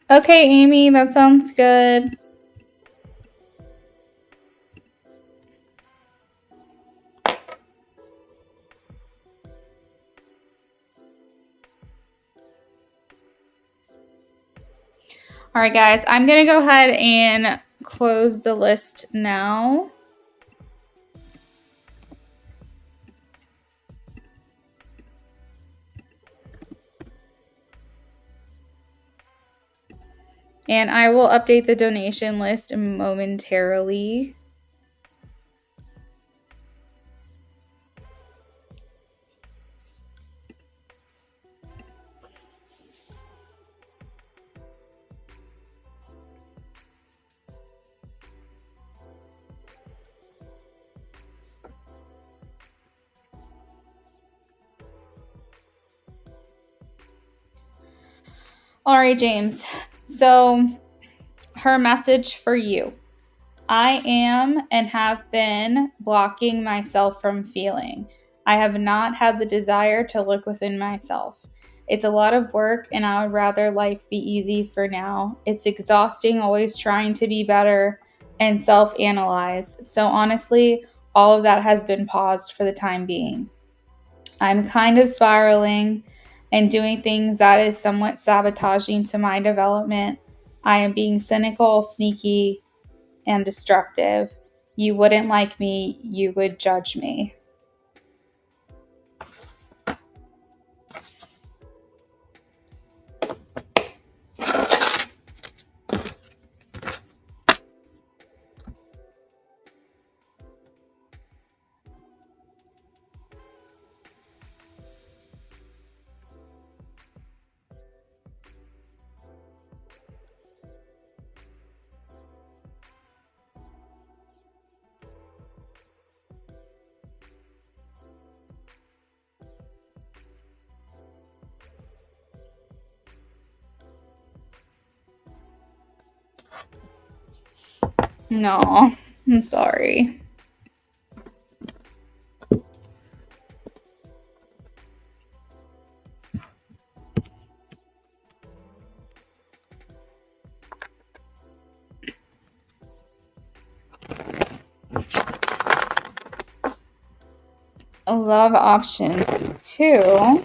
Okay, Amy, that sounds good. All right, guys, I'm going to go ahead and close the list now. And I will update the donation list momentarily. All right, James. So, her message for you. I am and have been blocking myself from feeling. I have not had the desire to look within myself. It's a lot of work, and I would rather life be easy for now. It's exhausting always trying to be better and self analyze. So, honestly, all of that has been paused for the time being. I'm kind of spiraling and doing things that is somewhat sabotaging to my development. I am being cynical, sneaky, and destructive. You wouldn't like me, you would judge me. No, I'm sorry. A love option two.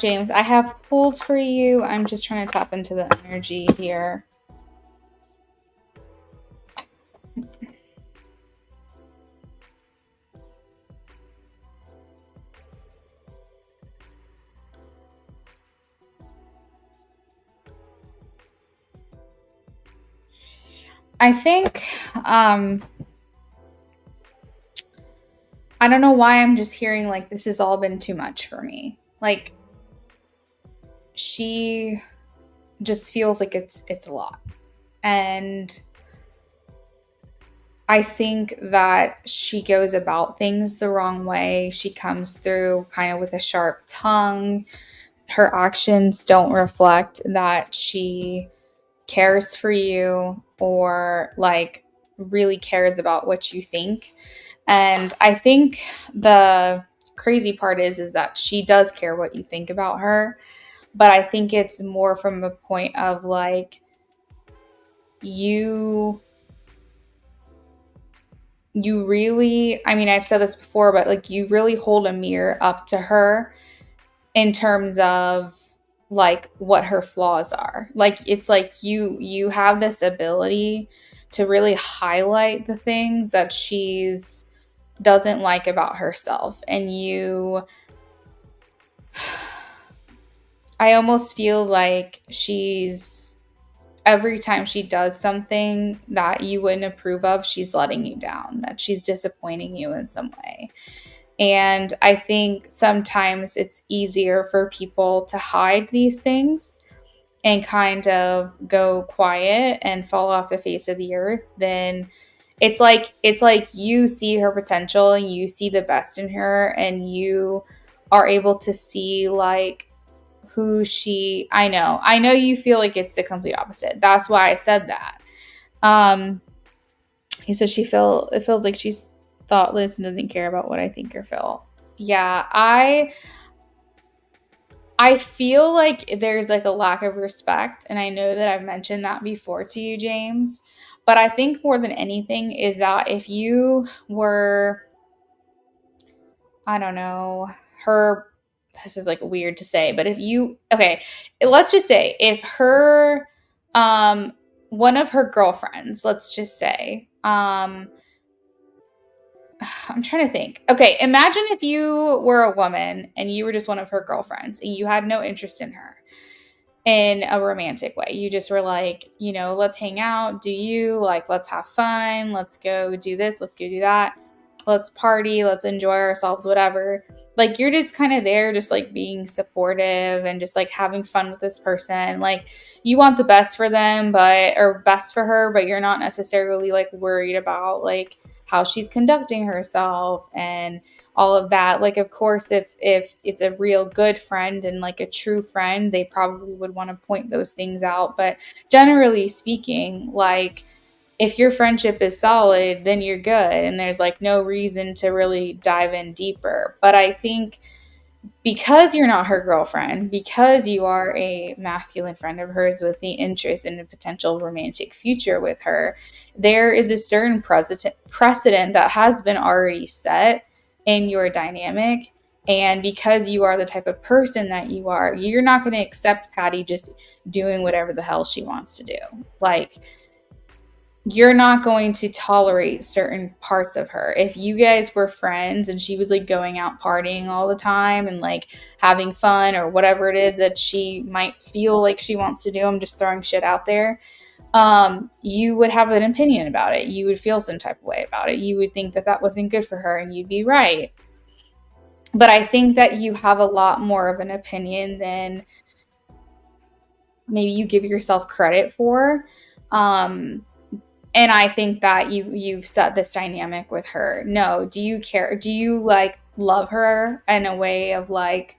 James, I have pulled for you. I'm just trying to tap into the energy here. I think, I don't know why I'm just hearing like this has all been too much for me. Like, she just feels like it's a lot. And I think that she goes about things the wrong way. She comes through kind of with a sharp tongue. Her actions don't reflect that she cares for you or like really cares about what you think. And I think the crazy part is that she does care what you think about her, but I think it's more from a point of like you you really, I mean, I've said this before, but like you really hold a mirror up to her in terms of like what her flaws are. Like it's like you have this ability to really highlight the things that she's doesn't like about herself, and you I almost feel like she's every time she does something that you wouldn't approve of, she's letting you down, that she's disappointing you in some way. And I think sometimes it's easier for people to hide these things and kind of go quiet and fall off the face of the earth than it's like you see her potential and you see the best in her and you are able to see like who she I know you feel like it's the complete opposite. That's why I said that. um he says it feels like she's thoughtless and doesn't care about what I think or feel. Yeah, I feel like there's like a lack of respect, and I know that I've mentioned that before to you, James. But I think more than anything is that if you were, I don't know, her, this is like weird to say, but if you, okay, let's just say if her, one of her girlfriends, let's just say, I'm trying to think. Okay, imagine if you were a woman and you were just one of her girlfriends and you had no interest in her in a romantic way. You just were like, let's hang out. Do you like, let's have fun. Let's go do this. Let's go do that. Let's party. Let's enjoy ourselves, whatever. Like, you're just kind of there, just like being supportive and just like having fun with this person. Like, you want the best for them, or best for her, but you're not necessarily like worried about like how she's conducting herself and all of that. Like, of course, if it's a real good friend and like a true friend, they probably would want to point those things out. But generally speaking, like, if your friendship is solid, then you're good and there's like no reason to really dive in deeper. But I think because you're not her girlfriend, because you are a masculine friend of hers with the interest in a potential romantic future with her, there is a certain precedent that has been already set in your dynamic. And because you are the type of person that you are, you're not going to accept Patty just doing whatever the hell she wants to do. Like, you're not going to tolerate certain parts of her. If you guys were friends and she was like going out partying all the time and like having fun or whatever it is that she might feel like she wants to do, I'm just throwing shit out there. You would have an opinion about it. You would feel some type of way about it. You would think that that wasn't good for her and you'd be right. But I think that you have a lot more of an opinion than maybe you give yourself credit for. And I think that you've set this dynamic with her. No, do you care? Do you like love her in a way of like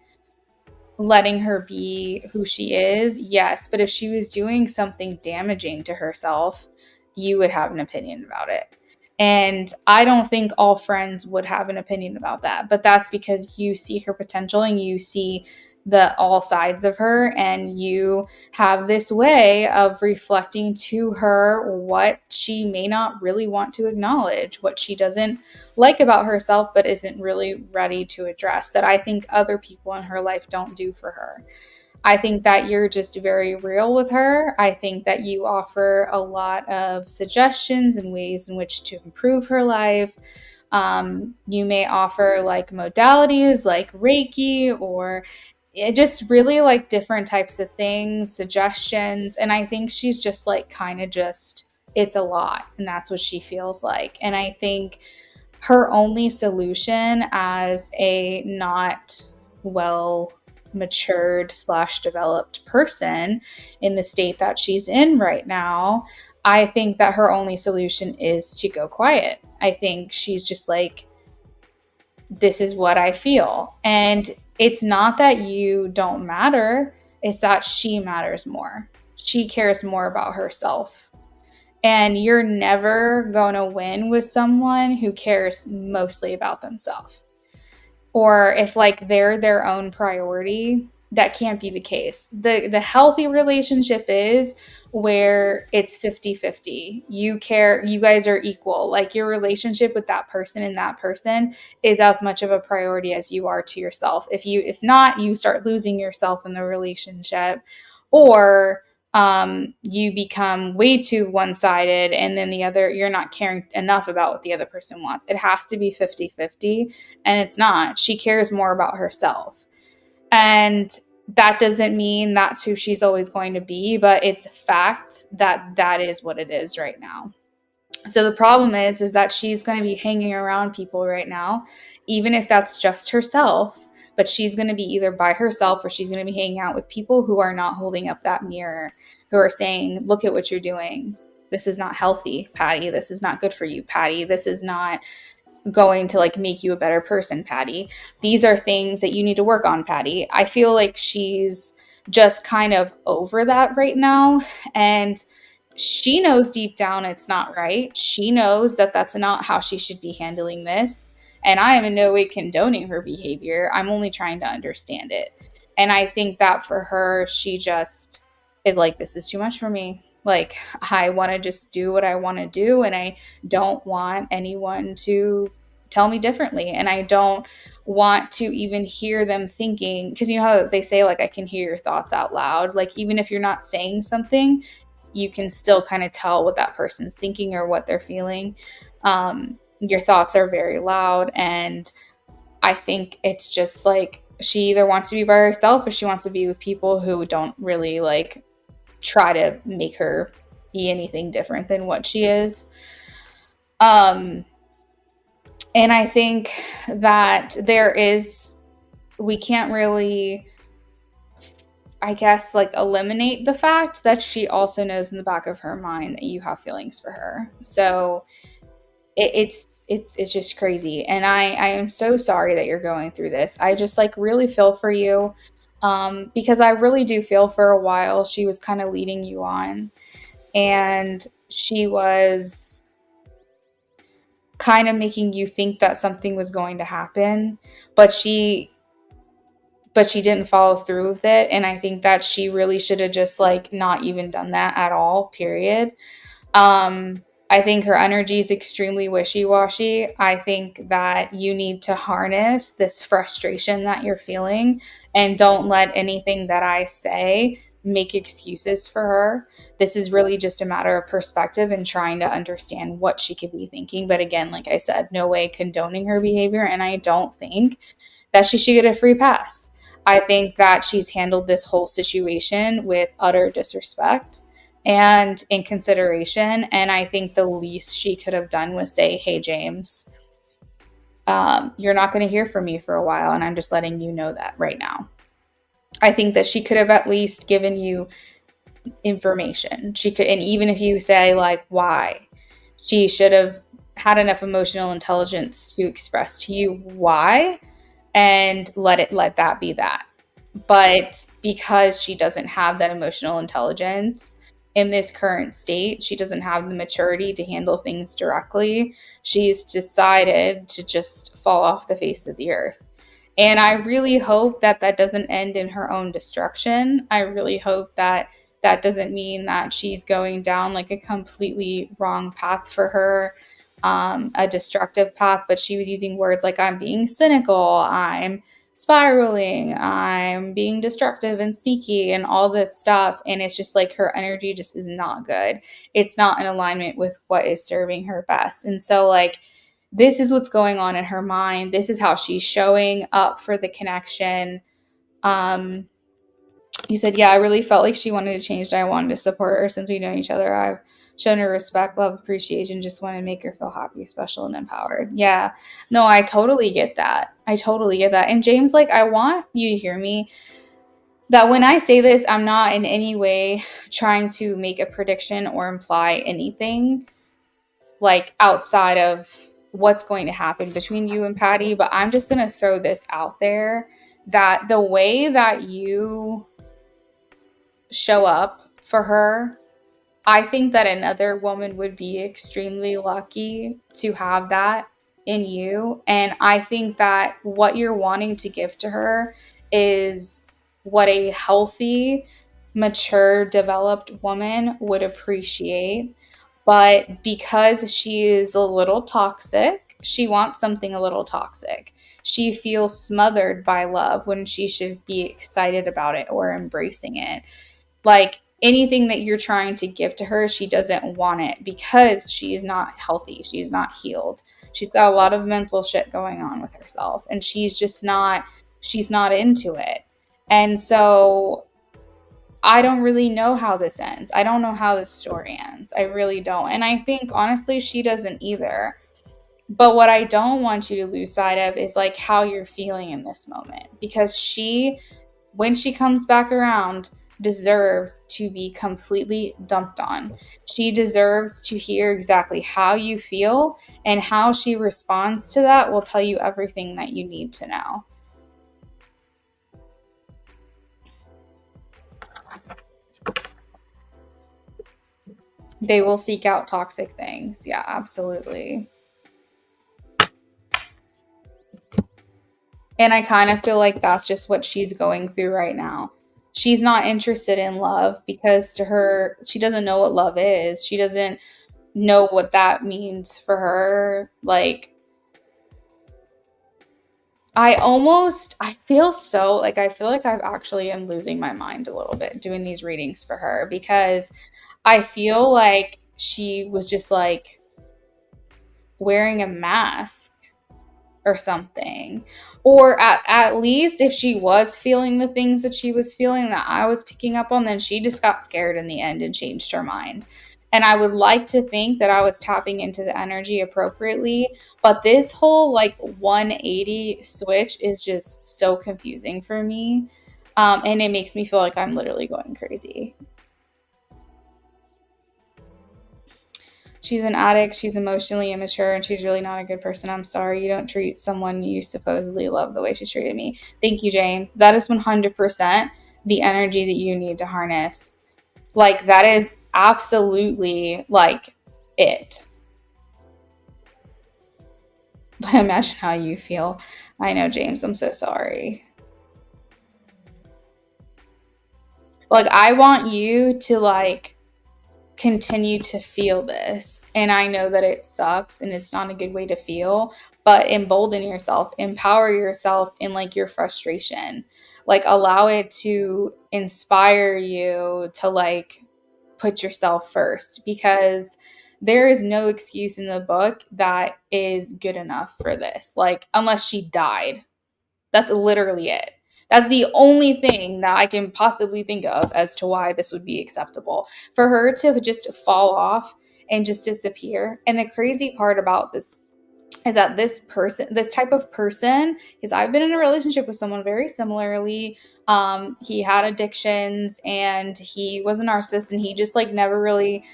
letting her be who she is? Yes, but if she was doing something damaging to herself, you would have an opinion about it. And I don't think all friends would have an opinion about that, but that's because you see her potential and you see the all sides of her, and you have this way of reflecting to her what she may not really want to acknowledge, what she doesn't like about herself but isn't really ready to address, that I think other people in her life don't do for her. I think that you're just very real with her. I think that you offer a lot of suggestions and ways in which to improve her life. You may offer like modalities like Reiki, or just really like different types of things, suggestions. And I think she's just like kind of just, it's a lot. And that's what she feels like. And I think her only solution as a not well matured / developed person in the state that she's in right now, I think that her only solution is to go quiet. I think she's just like, this is what I feel. And it's not that you don't matter, it's that she matters more. She cares more about herself. And you're never going to win with someone who cares mostly about themselves. Or if like they're their own priority, that can't be the case. The healthy relationship is where it's 50-50. You care, you guys are equal. Like, your relationship with that person and that person is as much of a priority as you are to yourself. If not, you start losing yourself in the relationship, or you become way too one-sided, and then the other, you're not caring enough about what the other person wants. It has to be 50-50, and it's not. She cares more about herself. And that doesn't mean that's who she's always going to be, but it's a fact that that is what it is right now. So the problem is that she's going to be hanging around people right now, even if that's just herself, but she's going to be either by herself or she's going to be hanging out with people who are not holding up that mirror, who are saying, look at what you're doing. This is not healthy, Patty. This is not good for you, Patty. This is not going to like make you a better person, Patty. These are things that you need to work on, Patty. I feel like she's just kind of over that right now. And she knows deep down it's not right. She knows that that's not how she should be handling this. And I am in no way condoning her behavior. I'm only trying to understand it. And I think that for her, she just is like, this is too much for me. Like, I want to just do what I want to do. And I don't want anyone to tell me differently. And I don't want to even hear them thinking, because you know how they say, like, I can hear your thoughts out loud. Like, even if you're not saying something, you can still kind of tell what that person's thinking or what they're feeling. your thoughts are very loud, and I think it's just like she either wants to be by herself or she wants to be with people who don't really like try to make her be anything different than what she is. Um, and I think that we can't really, I guess, like eliminate the fact that she also knows in the back of her mind that you have feelings for her. So it's just crazy, and I am so sorry that you're going through this. I just like really feel for you, because I really do feel for a while she was kind of leading you on, and she was kind of making you think that something was going to happen, but she didn't follow through with it, and I think that she really should have just like not even done that at all, period. um I think her energy is extremely wishy-washy. I think that you need to harness this frustration that you're feeling and don't let anything that I say make excuses for her. This is really just a matter of perspective and trying to understand what she could be thinking. But again, like I said, no way condoning her behavior. And I don't think that she should get a free pass. I think that she's handled this whole situation with utter disrespect and inconsideration. And I think the least she could have done was say, "Hey, James, you're not going to hear from me for a while. And I'm just letting you know that right now." I think that she could have at least given you information. She could, and even if you say, like, why, she should have had enough emotional intelligence to express to you why and let that be that. But because she doesn't have that emotional intelligence in this current state, she doesn't have the maturity to handle things directly. She's decided to just fall off the face of the earth. And I really hope that that doesn't end in her own destruction. I really hope that that doesn't mean that she's going down like a completely wrong path for her, a destructive path. But she was using words like, "I'm being cynical, I'm spiraling, I'm being destructive and sneaky," and all this stuff. And it's just like her energy just is not good. It's not in alignment with what is serving her best. And so, like, this is what's going on in her mind. This is how she's showing up for the connection. Um, you said, "Yeah, I really felt like she wanted to change and I wanted to support her since we know each other. I've shown her respect, love, appreciation, just want to make her feel happy, special, and empowered." Yeah. No, I totally get that. I totally get that. And James, like, I want you to hear me that when I say this, I'm not in any way trying to make a prediction or imply anything like outside of what's going to happen between you and Patty, but I'm just going to throw this out there that the way that you show up for her, I think that another woman would be extremely lucky to have that in you. And I think that what you're wanting to give to her is what a healthy, mature, developed woman would appreciate. But because she is a little toxic, she wants something a little toxic. She feels smothered by love when she should be excited about it or embracing it. Like, anything that you're trying to give to her, she doesn't want it because she is not healthy. She's not healed. She's got a lot of mental shit going on with herself, and she's not into it. And so I don't really know how this ends. I don't know how this story ends. I really don't. And I think honestly she doesn't either. But what I don't want you to lose sight of is like how you're feeling in this moment, because she, when she comes back around, deserves to be completely dumped on. She deserves to hear exactly how you feel, and how she responds to that will tell you everything that you need to know. They will seek out toxic things. Yeah, absolutely. And I kind of feel like that's just what she's going through right now. She's not interested in love because to her, she doesn't know what love is. She doesn't know what that means for her. Like, I feel so like, I feel like I actually am losing my mind a little bit doing these readings for her, because I feel like she was just like wearing a mask or something. Or at least if she was feeling the things that she was feeling that I was picking up on, then she just got scared in the end and changed her mind. And I would like to think that I was tapping into the energy appropriately, but this whole like 180 switch is just so confusing for me. And it makes me feel like I'm literally going crazy. She's an addict, she's emotionally immature, and she's really not a good person. I'm sorry you don't treat someone you supposedly love the way she's treated me. Thank you, James. That is 100% the energy that you need to harness. Like, that is absolutely like it. Imagine how you feel. I know, James, I'm so sorry. Like, I want you to like continue to feel this. And I know that it sucks and it's not a good way to feel, but embolden yourself, empower yourself in like your frustration. Like allow it to inspire you to like put yourself first because there is no excuse in the book that is good enough for this. Like unless she died. That's literally it. That's the only thing that I can possibly think of as to why this would be acceptable. For her to just fall off and just disappear. And the crazy part about this is that this person, this type of person, because I've been in a relationship with someone very similarly. He had addictions and he was a narcissist and he just like never really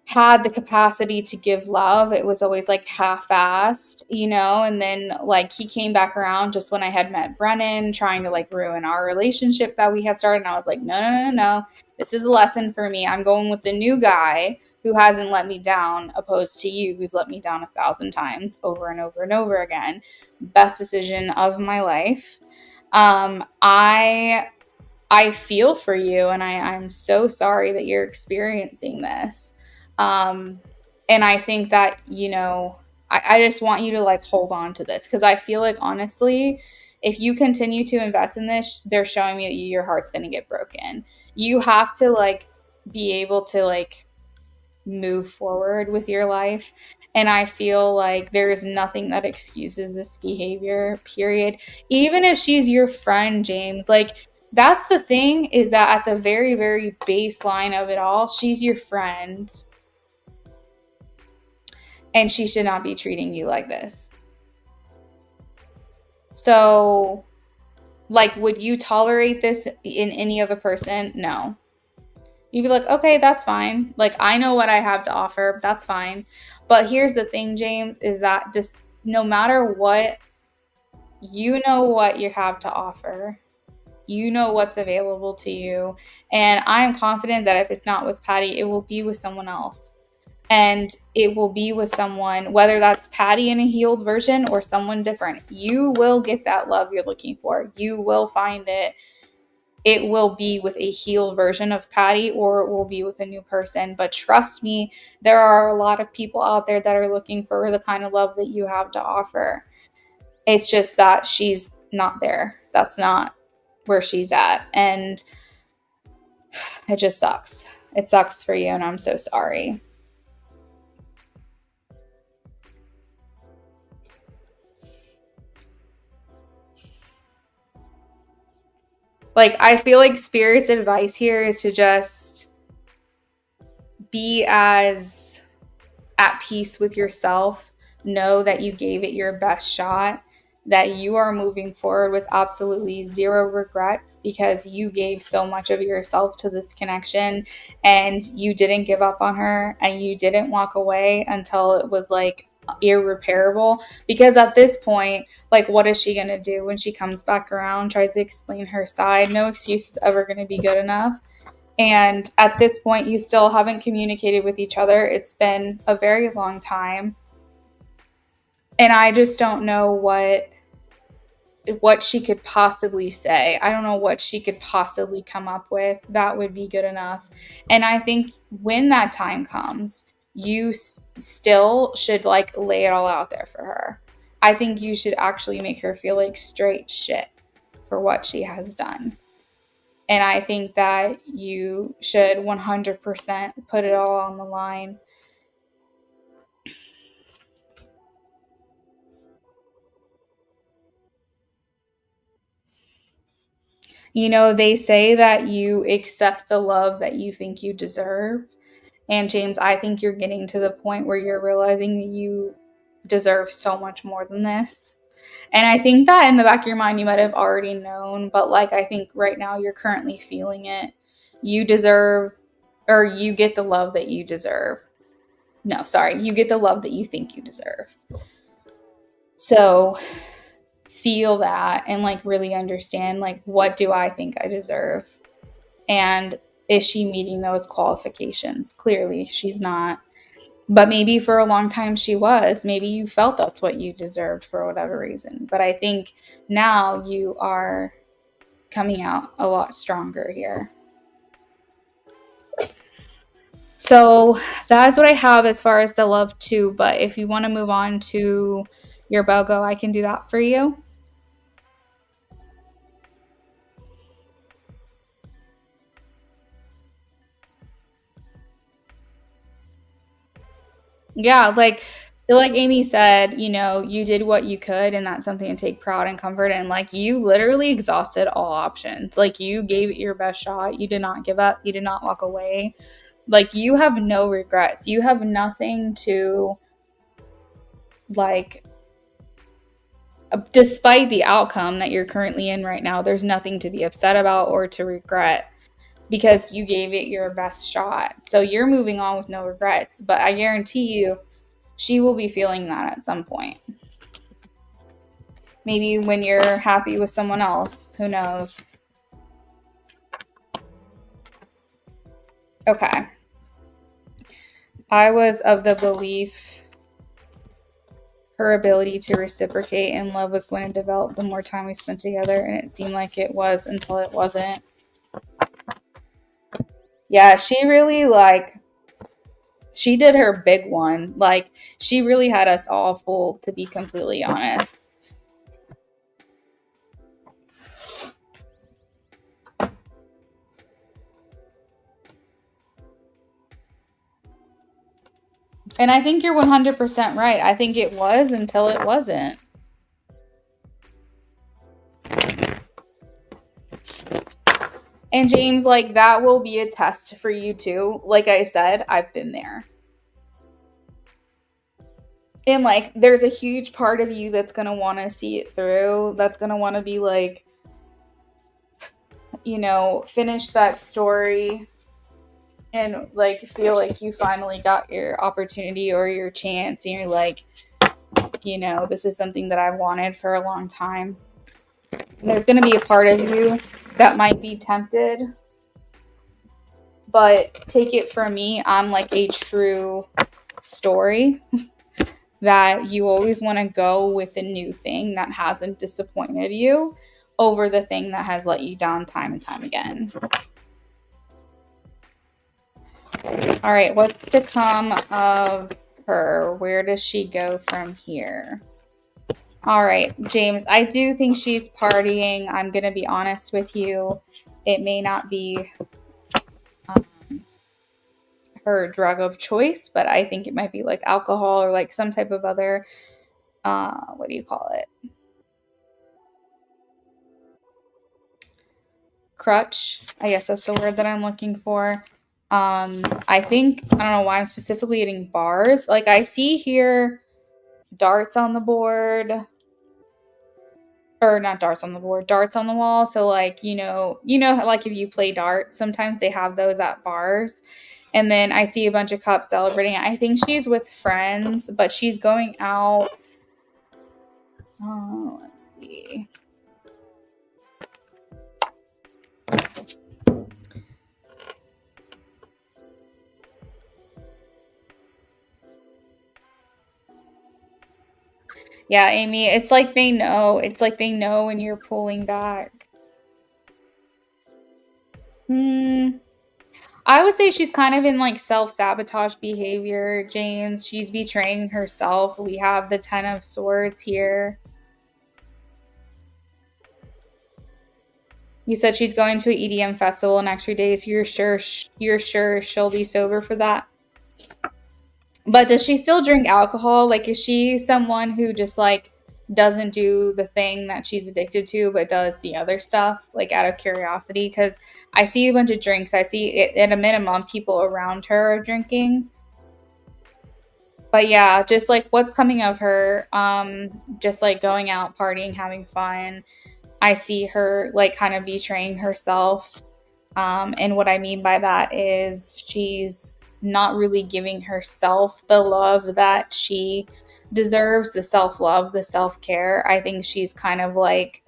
had the capacity to give love. It was always like half-assed, you know, and then like he came back around just when I had met Brennan trying to like ruin our relationship that we had started. And I was like, no, no, no, no, no. This is a lesson for me. I'm going with the new guy who hasn't let me down, opposed to you who's let me down 1,000 times over and over and over again. Best decision of my life. I feel for you and I'm so sorry that you're experiencing this. Um, and I think that, you know, I just want you to like hold on to this because I feel like honestly, if you continue to invest in this, they're showing me that your heart's going to get broken. You have to like be able to like move forward with your life. And I feel like there is nothing that excuses this behavior, period. Even if she's your friend, James, like that's the thing is that at the very, very baseline of it all, she's your friend and she should not be treating you like this. So, like, would you tolerate this in any other person? No. You'd be like, okay, that's fine. Like, I know what I have to offer. That's fine. But here's the thing, James, is that just no matter what, you know what you have to offer. You know what's available to you. And I am confident that if it's not with Patty, it will be with someone else. And it will be with someone, whether that's Patty in a healed version or someone different. You will get that love you're looking for. You will find it. It will be with a healed version of Patty or it will be with a new person. But trust me, there are a lot of people out there that are looking for the kind of love that you have to offer. It's just that she's not there. That's not where she's at. And it just sucks. It sucks for you, and I'm so sorry. Like, I feel like Spirit's advice here is to just be as at peace with yourself. Know that you gave it your best shot, that you are moving forward with absolutely zero regrets because you gave so much of yourself to this connection and you didn't give up on her and you didn't walk away until it was like irreparable. Because at this point, like, what is she going to do when she comes back around, tries to explain her side? No excuse is ever going to be good enough. And at this point, you still haven't communicated with each other. It's been a very long time. And I just don't know what she could possibly say. I don't know what she could possibly come up with that would be good enough. And I think when that time comes, you still should like lay it all out there for her. I think you should actually make her feel like straight shit for what she has done. And I think that you should 100% put it all on the line. You know, they say that you accept the love that you think you deserve. And James, I think you're getting to the point where you're realizing that you deserve so much more than this. And I think that in the back of your mind, you might have already known, but like, I think right now you're currently feeling it. You deserve, or you get the love that you deserve. No, sorry, you get the love that you think you deserve. So feel that and like really understand, like, what do I think I deserve? And is she meeting those qualifications? Clearly, she's not. But maybe for a long time she was. Maybe you felt that's what you deserved for whatever reason. But I think now you are coming out a lot stronger here. So that's what I have as far as the love too. But if you want to move on to your BOGO, I can do that for you. Yeah, like Amy said, you know, you did what you could, and that's something to take pride and comfort in. Like, you literally exhausted all options. Like, you gave it your best shot. You did not give up. You did not walk away. Like, you have no regrets. You have nothing to, like, despite the outcome that you're currently in right now, there's nothing to be upset about or to regret because you gave it your best shot. So you're moving on with no regrets. But I guarantee you, she will be feeling that at some point. Maybe when you're happy with someone else, who knows? Okay. I was of the belief her ability to reciprocate and love was going to develop the more time we spent together, and it seemed like it was until it wasn't. Yeah, she really, like, she did her big one. Like, she really had us all fooled, to be completely honest. And I think you're 100% right. I think it was until it wasn't. And James, like, that will be a test for you too. Like I said, I've been there. And like, there's a huge part of you that's going to want to see it through. That's going to want to be like, you know, finish that story and like feel like you finally got your opportunity or your chance. And you're like, you know, this is something that I've wanted for a long time. And there's going to be a part of you that might be tempted. But take it from me, I'm like a true story that you always want to go with the new thing that hasn't disappointed you over the thing that has let you down time and time again. All right, what's to come of her? Where does she go from here? All right, James, I do think she's partying. I'm going to be honest with you. It may not be her drug of choice, but I think it might be like alcohol or like some type of other, what do you call it? Crutch. I guess that's the word that I'm looking for. I think, I don't know why I'm specifically getting bars. Like, I see here darts on the board, or not darts on the board, darts on the wall. So like, like if you play darts, sometimes they have those at bars. And then I see a bunch of cops celebrating. I think she's with friends, but she's going out. Oh, let's see. Yeah, Amy, it's like they know. It's like they know when you're pulling back. I would say she's kind of in like self-sabotage behavior, James. She's betraying herself. We have the 10 of Swords here. You said she's going to an EDM festival in next few days. You're sure she'll be sober for that? But does she still drink alcohol? Like, is she someone who just like doesn't do the thing that she's addicted to, but does the other stuff, like out of curiosity. Because I see a bunch of drinks. I see it, at a minimum, people around her are drinking. But yeah, just like what's coming of her, just like going out, partying, having fun. I see her like kind of betraying herself. And what I mean by that is she's not really giving herself the love that she deserves, the self love, the self care. I think she's kind of like,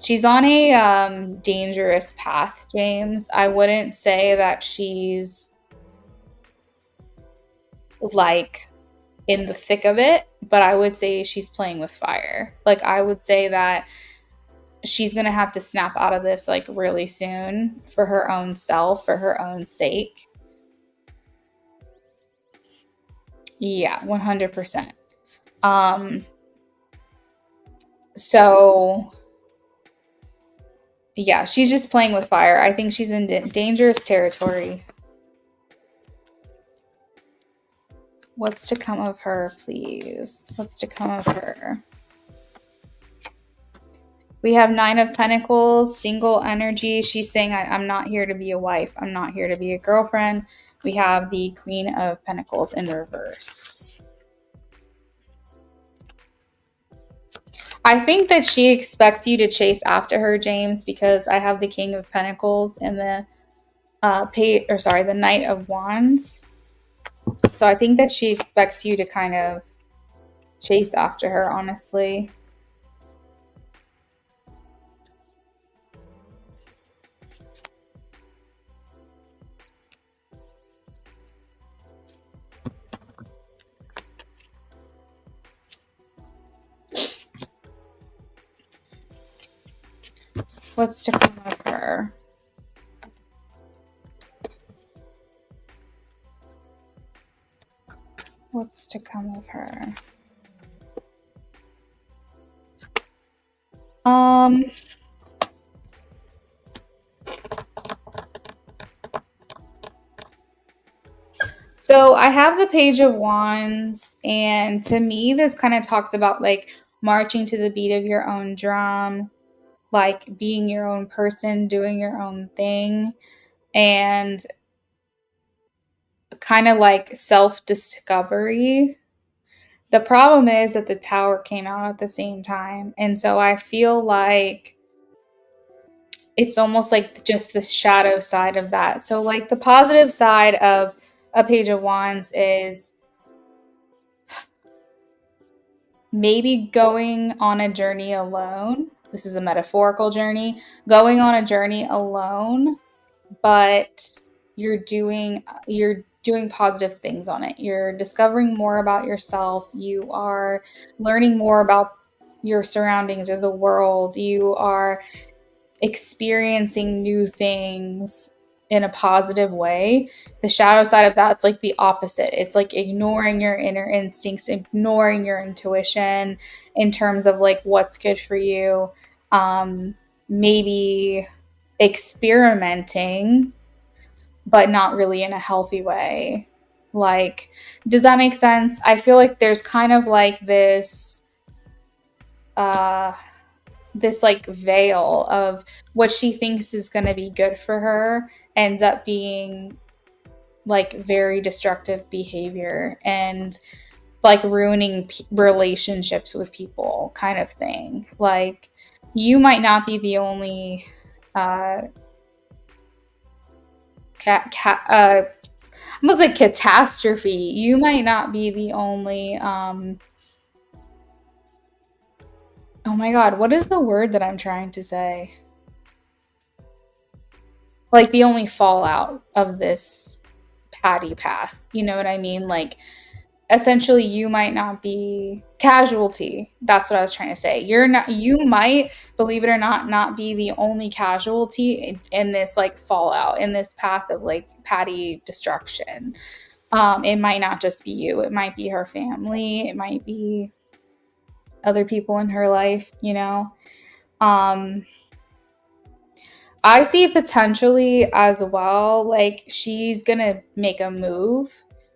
she's on a dangerous path, James. I wouldn't say that she's like in the thick of it, but I would say she's playing with fire. Like, I would say that she's going to have to snap out of this like really soon for her own self, for her own sake. Yeah, 100%. Um so yeah, she's just playing with fire. I think she's in dangerous territory. What's to come of her, please? What's to come of her? We have Nine of Pentacles, single energy. She's saying, I'm not here to be a wife. I'm not here to be a girlfriend. We have the Queen of Pentacles in reverse. I think that she expects you to chase after her, James, because I have the King of Pentacles and the the Knight of Wands. So I think that she expects you to kind of chase after her, honestly. What's to come of her? What's to come of her? So I have the Page of Wands, and to me, this kind of talks about like marching to the beat of your own drum, like being your own person, doing your own thing, and kind of like self discovery. The problem is that the Tower came out at the same time. And so I feel like it's almost like just the shadow side of that. So, like, the positive side of a Page of Wands is maybe going on a journey alone. This is a metaphorical journey, going on a journey alone, but you're doing positive things on it. You're discovering more about yourself. You are learning more about your surroundings or the world. You are experiencing new things in a positive way. The shadow side of that's like the opposite. It's like ignoring your inner instincts, ignoring your intuition in terms of like what's good for you. Maybe experimenting, but not really in a healthy way. Like, does that make sense? I feel like there's kind of like uh this like veil of what she thinks is going to be good for her ends up being like very destructive behavior and like ruining relationships with people, kind of thing. Like, you might not be the only uh almost like catastrophe. You might not be the only oh my god, what is the word that I'm trying to say? Like, the only fallout of this patty path. You know what I mean? Like, essentially, you might not be casualty. That's what I was trying to say. You might, believe it or not be the only casualty in this like fallout, in this path of like patty destruction. It might not just be you. It might be her family. It might be other people in her life, you know? Um, I see potentially as well, like she's gonna make a move.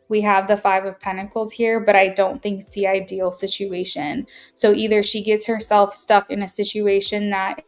we have the Five of Pentacles here, but I don't think it's the ideal situation. So either she gets herself stuck in a situation that